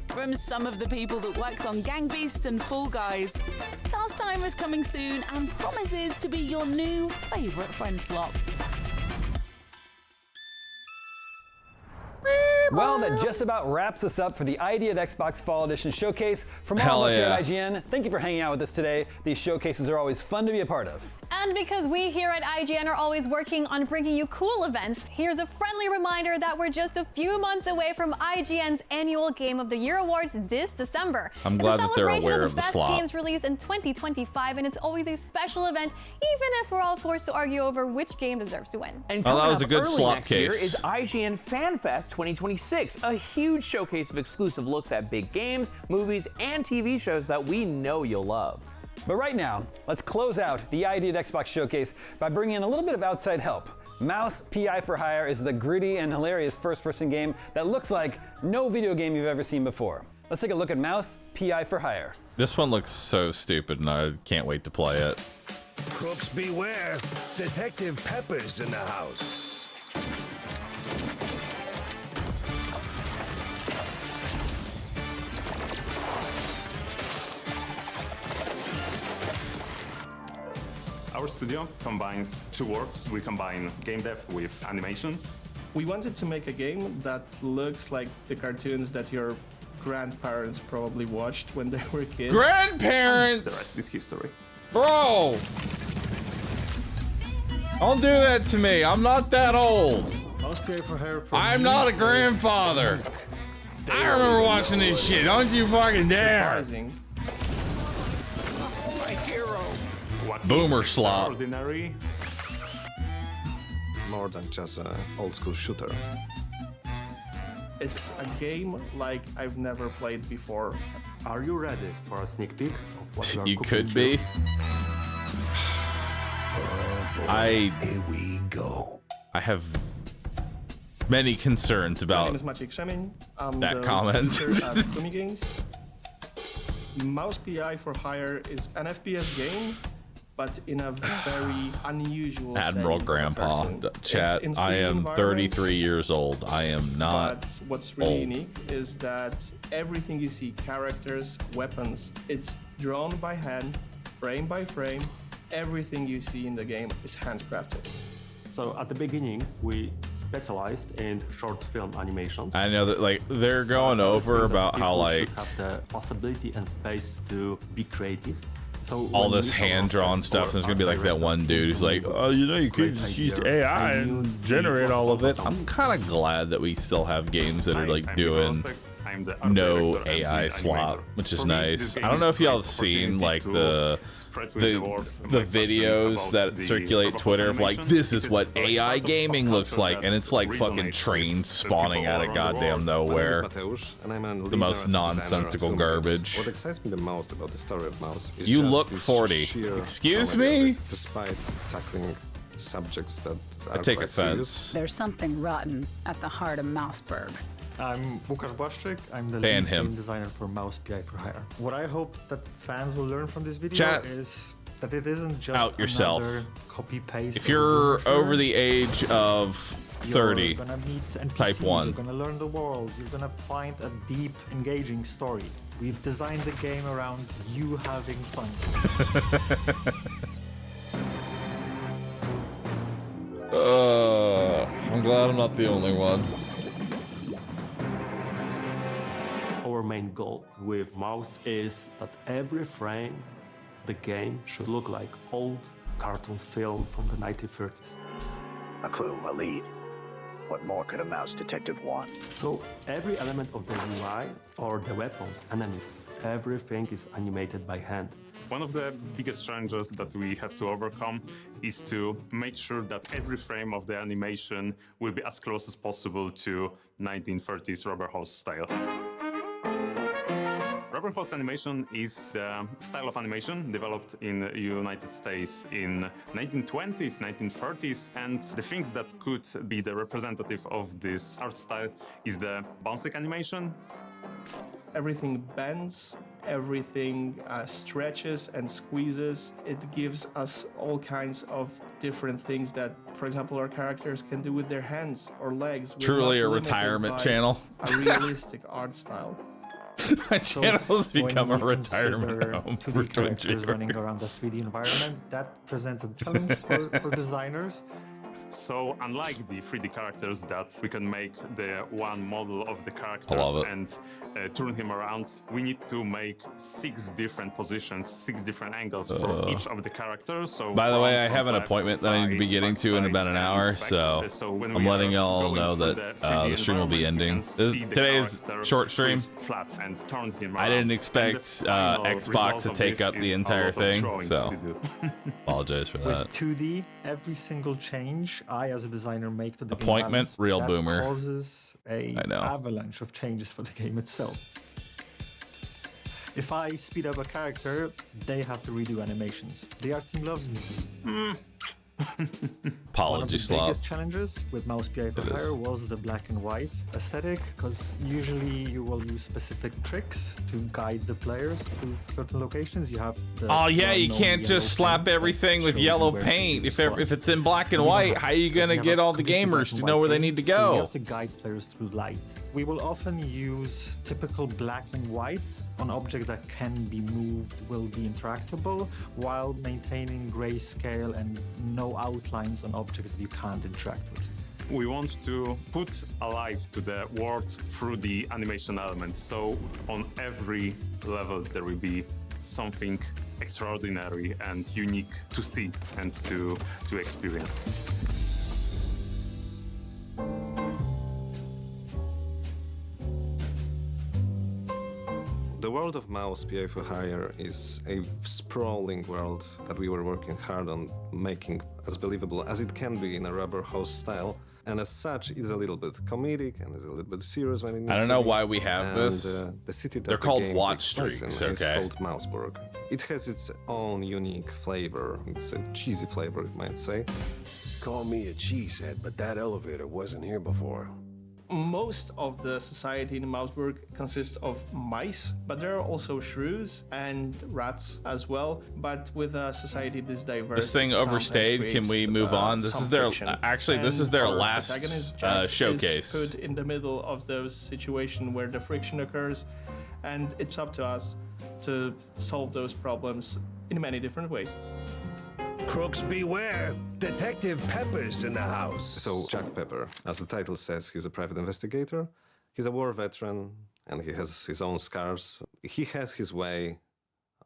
From some of the people that worked on Gang Beasts and Fall Guys, Task Time is coming soon and promises to be your new favourite friend slot. Well, that just about wraps us up for the ID at Xbox Fall Edition Showcase. From all Hell of us here yeah. at IGN, thank you for hanging out with us today. These showcases are always fun to be a part of. And because we here at IGN are always working on bringing you cool events, here's a friendly reminder that we're just a few months away from IGN's annual Game of the Year Awards this December. I'm glad that they're It's a celebration aware of of the the best slot. games released in 2025, and it's always a special event, even if we're all forced to argue over which game deserves to win. And Well, that coming was a up good early slot next year case. is IGN FanFest 2026, a huge showcase of exclusive looks at big games, movies, and TV shows that we know you'll love. But right now, let's close out the ID at Xbox Showcase by bringing in a little bit of outside help. Mouse PI for Hire is the gritty and hilarious first-person game that looks like no video game you've ever seen before. Let's take a look at Mouse PI for Hire. This one looks so stupid, and I can't wait to play it. Crooks beware. Detective Pepper's in the house. Our studio combines two worlds. We combine game dev with animation. We wanted to make a game that looks like the cartoons that your grandparents probably watched when they were kids. Grandparents! The rest is history. Bro! Don't do that to me. I'm not that old. I'm not a grandfather. I remember watching this shit. Don't you fucking dare. My hero. Boomer slot. Ordinary. More than just an old school shooter. It's a game like I've never played before. Are you ready for a sneak peek of what we are You cooking could be. Here we go. I have many concerns My name about is Maciej Krzemień. I'm that the comment. producer at Gumi Games. Mouse PI for Hire is an FPS game but in a very unusual Admiral setting. Grandpa, chat, I am 33 years old. I am not But what's really old. unique is that everything you see, characters, weapons, it's drawn by hand, frame by frame. Everything you see in the game is handcrafted. So at the beginning, we specialized in short film animations. I know that like they're going over about how like have the possibility and space to be creative. So all this hand-drawn stuff, and there's gonna be like that one dude who's like, oh, you know, you could just use AI and generate all of it. I'm kind of glad that we still have games that are like doing no AI slop, which is nice. I don't know if y'all have seen like the videos that circulate Twitter of like, this is what AI gaming looks like, and it's like fucking trains spawning out of goddamn nowhere. The most nonsensical garbage. What excites me the most about the story of Mouse is You just look this 40. sheer Excuse comedy of me? it, despite tackling subjects that I are take quite offense. serious. There's something rotten at the heart of Mouseburg. I'm AdmiralBahroo. I'm the Ban lead him. game designer for Mouse PI for Hire. What I hope that fans will learn from this video Chat. is that it isn't just Out yourself. another copy-paste. If you're over the age of 30, you're gonna meet NPCs, type 1. You're gonna learn the world. You're gonna find a deep, engaging story. We've designed the game around you having fun. I'm glad I'm not the only one. Our main goal with Mouse is that every frame of the game should look like old cartoon film from the 1930s. A clue, a lead. What more could a mouse detective want? So every element of the UI or the weapons, enemies, everything is animated by hand. One of the biggest challenges that we have to overcome is to make sure that every frame of the animation will be as close as possible to 1930s rubber hose style. Rubber hose animation is the style of animation developed in the United States in 1920s, 1930s, and the things that could be the representative of this art style is the bounce animation. Everything bends, everything stretches and squeezes. It gives us all kinds of different things that, for example, our characters can do with their hands or legs. We're Truly not a limited retirement by channel. A realistic art style. My channel's become a when we retirement consider home 2D for Twitch characters running around a 3D environment, that presents a challenge for designers. So unlike the 3D characters that we can make the one model of the I characters love it. and turn him around, we need to make 6 different positions, 6 different angles for each of the characters. So By the way, I front, have an left, appointment that I need to be side, getting to in backside, about an hour, and back. so when I'm we letting are y'all going know through that the 3D the stream will be ending. environment, we can see the Today's character short stream. is flat and turn him I around. didn't And expect the final Xbox result to of take this up the is a entire lot of thing, drawings so to do. apologize for With that. 2D, every single change I, as a designer, make to the game Appointment, balance, real that boomer. causes a I know. avalanche of changes for the game itself. If I speed up a character, they have to redo animations. The art team loves me. Apology One of the slop. biggest challenges with Mouse PI for It is. Hire was the black and white aesthetic, because usually you will use specific tricks to guide the players through certain locations. You have the Oh yeah, you well-known can't yellow just slap paint that everything with shows you yellow where to paint. do If it's in black and We white, have- how are you gonna we have get a all the completely black gamers and to white know where they paint, need to So you go? have to guide players through light. We will often use typical black and white on objects that can be moved, will be interactable, while maintaining grayscale and no outlines on objects that you can't interact with. We want to put a life to the world through the animation elements. So on every level there will be something extraordinary and unique to see and to experience. The world of Mouse PI for Hire is a sprawling world that we were working hard on making as believable as it can be in a rubber hose style. And as such, it's a little bit comedic and is a little bit serious when it needs I don't to know be. why we have And, this. The city that They're the called game watch takes place in streaks, is okay? called Mouseburg. It has its own unique flavor. It's a cheesy flavor, you might say. Call me a cheesehead, but that elevator wasn't here before. Most of the society in Mausburg consists of mice, but there are also shrews and rats as well. But with a society this diverse, This thing overstayed. Can we move on? This is their actually. This is their last showcase. Is put in the middle of those situations where the friction occurs, and it's up to us to solve those problems in many different ways. Crooks beware! Detective Pepper's in the house. So Jack Pepper, as the title says, he's a private investigator. He's a war veteran, and he has his own scars. He has his way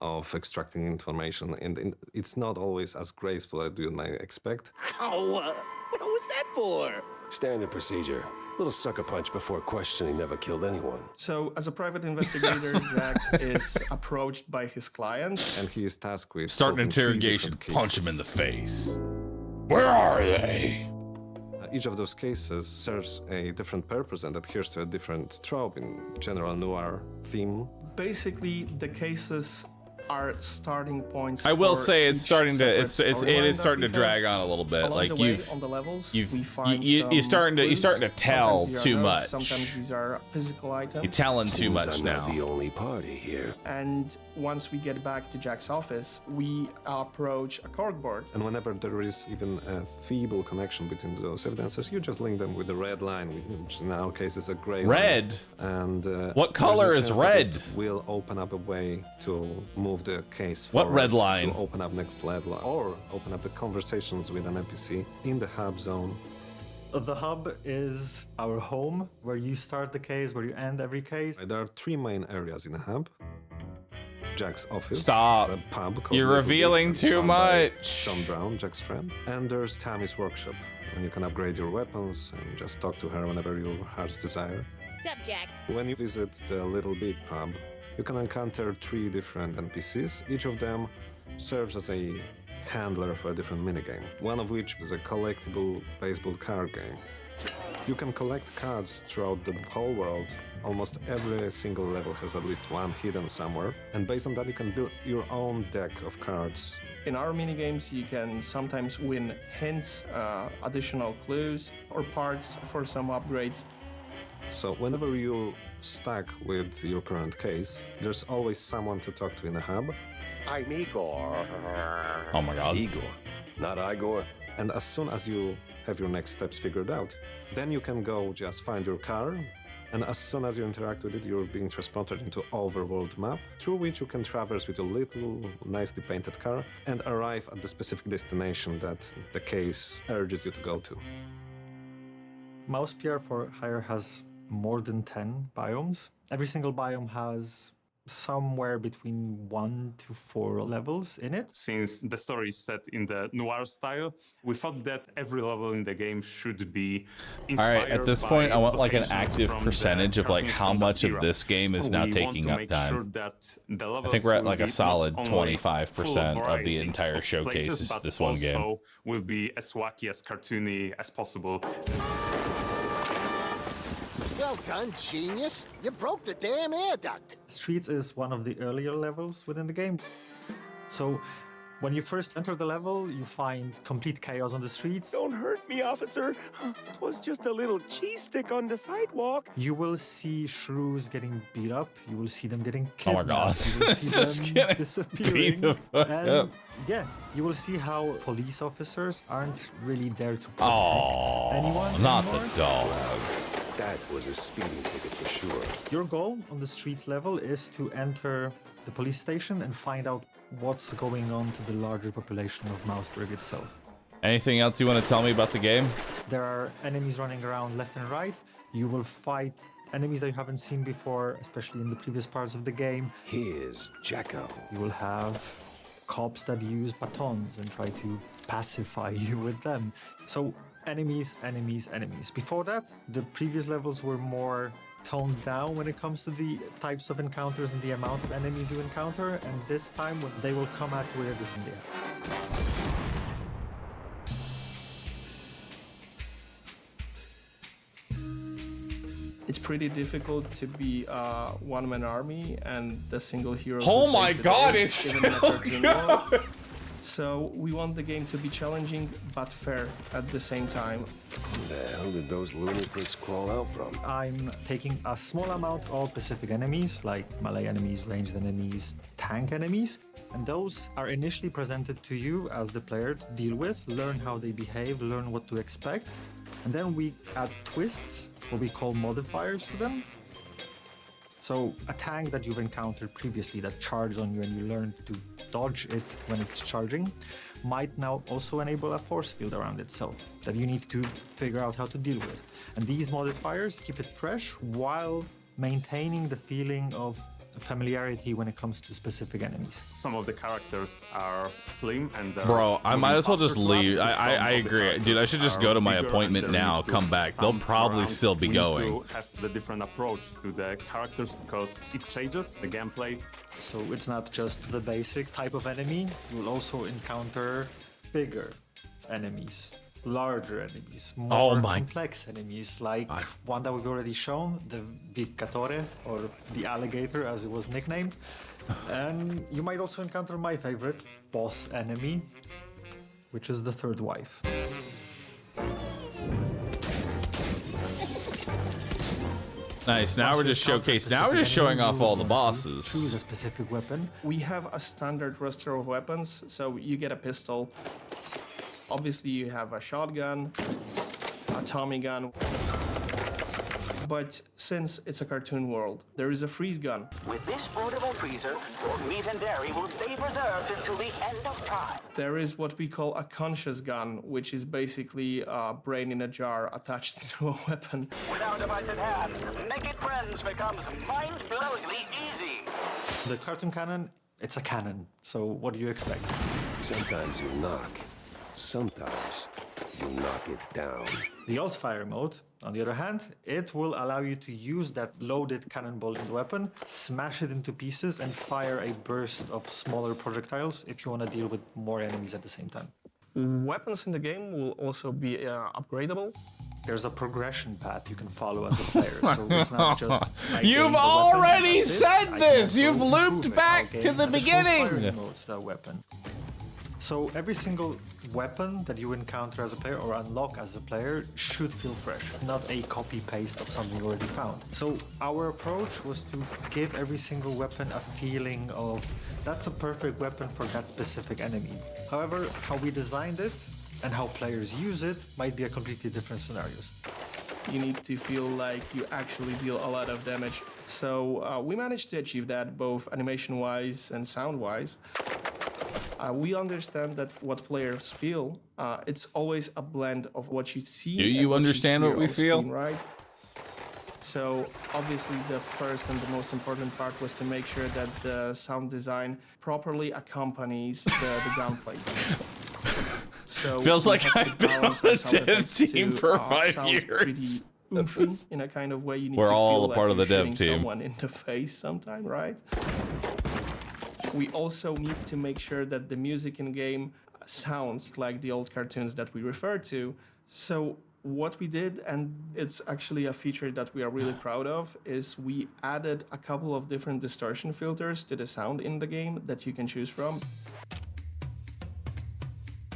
of extracting information, and it's not always as graceful as you might expect. Ow! What was that for? Standard procedure. Little sucker punch before questioning never killed anyone. So, as a private investigator, Jack is approached by his clients. And he is tasked with start an interrogation, punch him in the face. Where are they? Each of those cases serves a different purpose and adheres to a different trope in general noir theme. Basically, the cases are starting points. I will say it's starting to it is starting to have. drag on a little bit. Along Like the way, on the levels, we find you're starting to tell Sometimes these are too notes, much. Sometimes these are physical items. You're telling too much I'm now. not the only party here. And once we get back to Jack's office, we approach a corkboard. And whenever there is even a feeble connection between those evidences, you just link them with a red line, which in our case is a gray red line. And what color is red? Will open up a way to move the case what forward, red line? to open up next level, or open up the conversations with an NPC in the hub zone. The hub is our home, where you start the case, where you end every case. There are three main areas in the hub. Jack's office. Stop. A pub called You're Little revealing Big, too run by much. John Brown, Jack's friend. And there's Tammy's workshop, when you can upgrade your weapons and just talk to her whenever your heart's desire. What's up, Jack? When you visit the Little Big pub, you can encounter three different NPCs. Each of them serves as a handler for a different minigame, one of which is a collectible baseball card game. You can collect cards throughout the whole world. Almost every single level has at least one hidden somewhere, and based on that you can build your own deck of cards. In our minigames, you can sometimes win hints, additional clues, or parts for some upgrades. So whenever you're stuck with your current case, there's always someone to talk to in the hub. I'm Igor. Oh my god. Igor, not Igor. And as soon as you have your next steps figured out, then you can go just find your car, and as soon as you interact with it, you're being transported into overworld map, through which you can traverse with a little nicely painted car and arrive at the specific destination that the case urges you to go to. Mouse PR for Hire has more than 10 biomes. Every single biome has somewhere between 1 to 4 levels in it. Since the story is set in the noir style, we thought that every level in the game should be inspired. All right, at this point, I want like an active percentage of like how much of this game is now taking up time. I think we're at like a solid 25% of the entire showcase is this one game. Also will be as wacky, as cartoony as possible. Well done, genius. You broke the damn air duct. Streets is one of the earlier levels within the game. So when you first enter the level, you find complete chaos on the streets. Don't hurt me, officer. 'Twas just a little cheese stick on the sidewalk. You will see shrews getting beat up. You will see them getting Oh my kidnapped. god. You will see This is them getting disappearing. beat the fuck And up. yeah, you will see how police officers aren't really there to protect Oh, anyone not anymore. the dog. That was a speeding ticket for sure. Your goal on the streets level is to enter the police station and find out what's going on to the larger population of Mausburg itself. Anything else you want to tell me about the game? There are enemies running around left and right. You will fight enemies that you haven't seen before, especially in the previous parts of the game. Here's Jacko. You will have cops that use batons and try to pacify you with them. So enemies, enemies, enemies. Before that, the previous levels were more toned down when it comes to the types of encounters and the amount of enemies you encounter, and this time they will come at you with everything they have. It's pretty difficult to be a one-man army and the single hero. Oh who my saves the god, day, it's given the so cartoon good. world. So we want the game to be challenging but fair at the same time. Where the hell did those lunatics crawl out from? I'm taking a small amount of specific enemies, like melee enemies, ranged enemies, tank enemies, and those are initially presented to you as the player to deal with, learn how they behave, learn what to expect, and then we add twists, what we call modifiers to them. So a tank that you've encountered previously that charged on you and you learn to dodge it when it's charging might now also enable a force field around itself that you need to figure out how to deal with. And these modifiers keep it fresh while maintaining the feeling of familiarity when it comes to specific enemies. Some of the characters are slim and Bro, I might as well just leave. I agree. Dude, I should just go to my appointment now, come back. They'll probably still be going. We need to have the different approach to the characters because it changes the gameplay. So it's not just the basic type of enemy, you'll also encounter bigger enemies, larger enemies, more complex enemies, like one that we've already shown, the Vicatore, or the alligator as it was nicknamed. And you might also encounter my favorite boss enemy, which is the third wife. Nice, now we're just showcasing, now we're just showing off all the bosses. Choose a specific weapon. We have a standard roster of weapons, so you get a pistol. Obviously you have a shotgun, a Tommy gun. But since it's a cartoon world, there is a freeze gun. With this portable freezer, your meat and dairy will stay preserved until the end of time. There is what we call a conscious gun, which is basically a brain in a jar attached to a weapon. With our device in hand, making friends becomes mind-blowingly easy. The cartoon cannon, it's a cannon, so what do you expect? Sometimes you knock, sometimes you knock it down. The alt-fire mode, on the other hand, it will allow you to use that loaded cannonball in the weapon, smash it into pieces, and fire a burst of smaller projectiles if you want to deal with more enemies at the same time. Weapons in the game will also be upgradable. There's a progression path you can follow as a player, so it's not just... You've already said this! You've looped back to the beginning! That weapon. So every single weapon that you encounter as a player or unlock as a player should feel fresh, not a copy-paste of something you already found. So our approach was to give every single weapon a feeling of that's a perfect weapon for that specific enemy. However, how we designed it and how players use it might be a completely different scenarios. You need to feel like you actually deal a lot of damage. So we managed to achieve that both animation-wise and sound-wise. We understand that what players feel, it's always a blend of what you see. Do you understand what we feel? Screen, right? So obviously the first and the most important part was to make sure that the sound design properly accompanies the gunplay. So feels like I've been on the dev team for 5 years. Oomphy, in a kind of way, you need We're to all feel a part like of the you're dev shooting team. someone in the face sometime, right? We also need to make sure that the music in game sounds like the old cartoons that we refer to. So what we did, and it's actually a feature that we are really proud of, is we added a couple of different distortion filters to the sound in the game that you can choose from.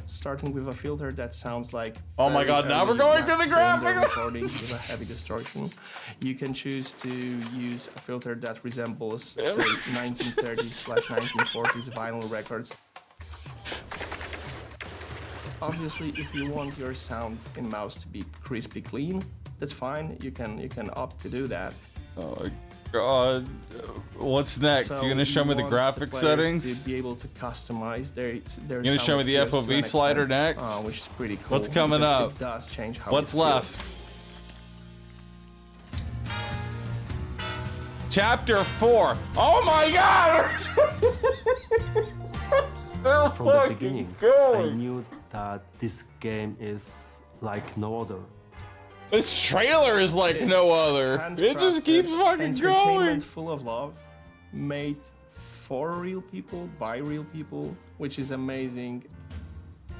Starting with a filter that sounds like oh my god, now we're going to the graphic recording with a heavy distortion. You can choose to use a filter that resembles, say, 1930s/1940s vinyl records. Obviously, if you want your sound in mouse to be crispy clean, that's fine. You can opt to do that. Oh my god. What's next? So You're gonna show me the graphic settings? To be able to customize their You're gonna show me the FOV slider next? Which is pretty cool. What's coming up? It does change how What's it feels. left? Chapter 4. Oh my god! From the beginning, I knew that this game is like no other. This trailer is like no other. It just keeps fucking going. Entertainment full of love, made for real people, by real people, which is amazing.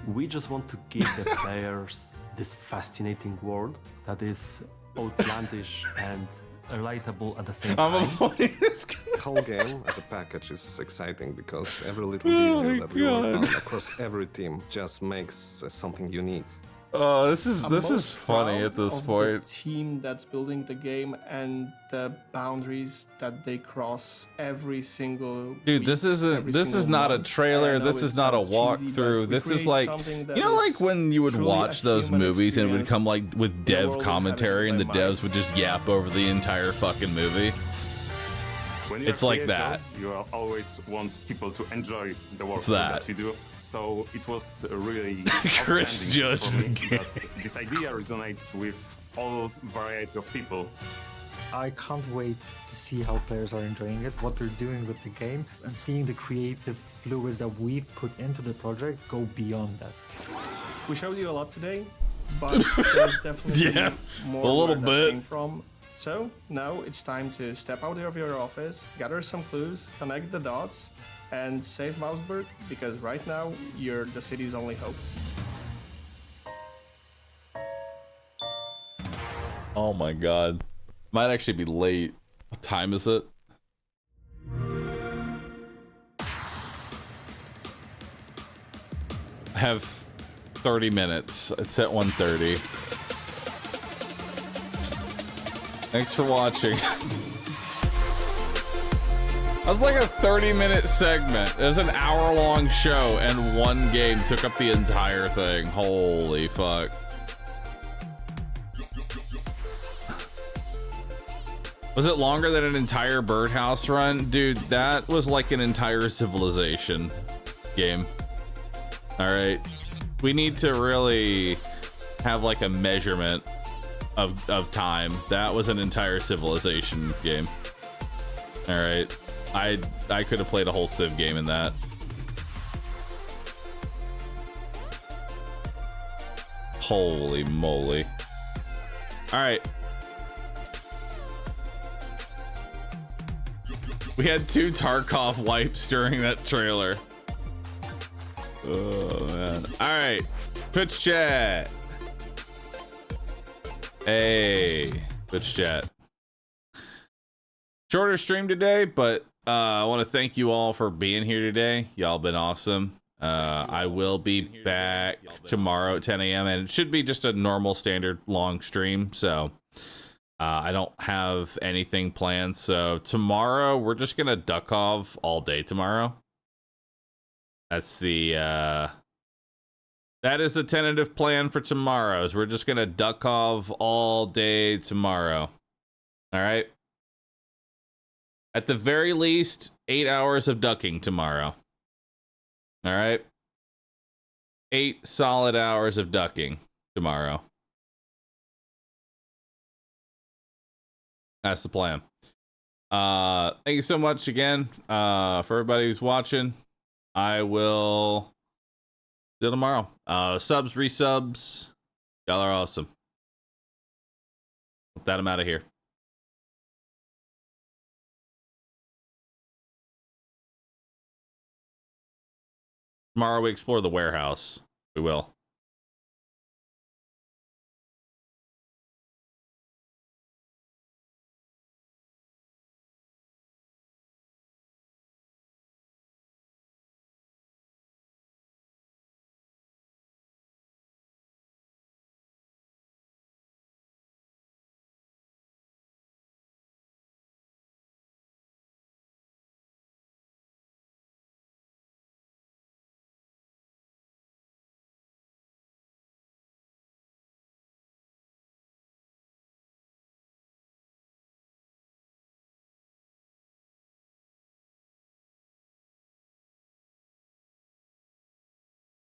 We just want to give the players this fascinating world that is outlandish and relatable at the same I'm time. avoiding this guy. The whole game as a package is exciting because every little detail that we work on across every team just makes something unique. Oh, this is I'm most funny proud at this of point. The team that's building the game and the boundaries that they cross every single Dude, week, this is single not a month. trailer. I know This it is not a sounds cheesy, but walkthrough. we This is create like, something that you know, like is when you would truly a watch those human movies and it would experience come like with in a dev world commentary and the inhabited by devs would just yap over the entire fucking movie. When you're It's like a that. creator, you always want people to enjoy the work It's that. that you do. So it was really Chris outstanding judged for me the game. that this idea resonates with all variety of people. I can't wait to see how players are enjoying it, what they're doing with the game, and seeing the creative fluids that we've put into the project go beyond that. We showed you a lot today, but there's definitely Yeah, more a little where that bit. came from. So now it's time to step out of your office, gather some clues, connect the dots, and save Mouseburg, because right now you're the city's only hope. Oh my god. Might actually be late. What time is it? I have 30 minutes. It's at 1:30. Thanks for watching. That was like a 30-minute segment. It was an hour-long show and one game took up the entire thing. Holy fuck. Was it longer than an entire birdhouse run? Dude, that was like an entire civilization game. All right. We need to really have like a measurement of time. That was an entire civilization game. All right. I could have played a whole Civ game in that. Holy moly. All right. We had 2 Tarkov wipes during that trailer. Oh man. All right. Twitch chat. Hey, Twitch chat. Shorter stream today, but I want to thank you all for being here today. Y'all been awesome. I will be back tomorrow at 10 a.m. and it should be just a normal standard long stream. So I don't have anything planned. So tomorrow we're just gonna Duckov all day tomorrow. That's the that is the tentative plan for tomorrow. Is we're just gonna Duckov all day tomorrow. All right. At the very least, 8 hours of ducking tomorrow. All right. 8 solid hours of ducking tomorrow. That's the plan. Thank you so much again for everybody who's watching. I will see you tomorrow. Subs, resubs. Y'all are awesome. With that, I'm out of here. Tomorrow we explore the warehouse. We will.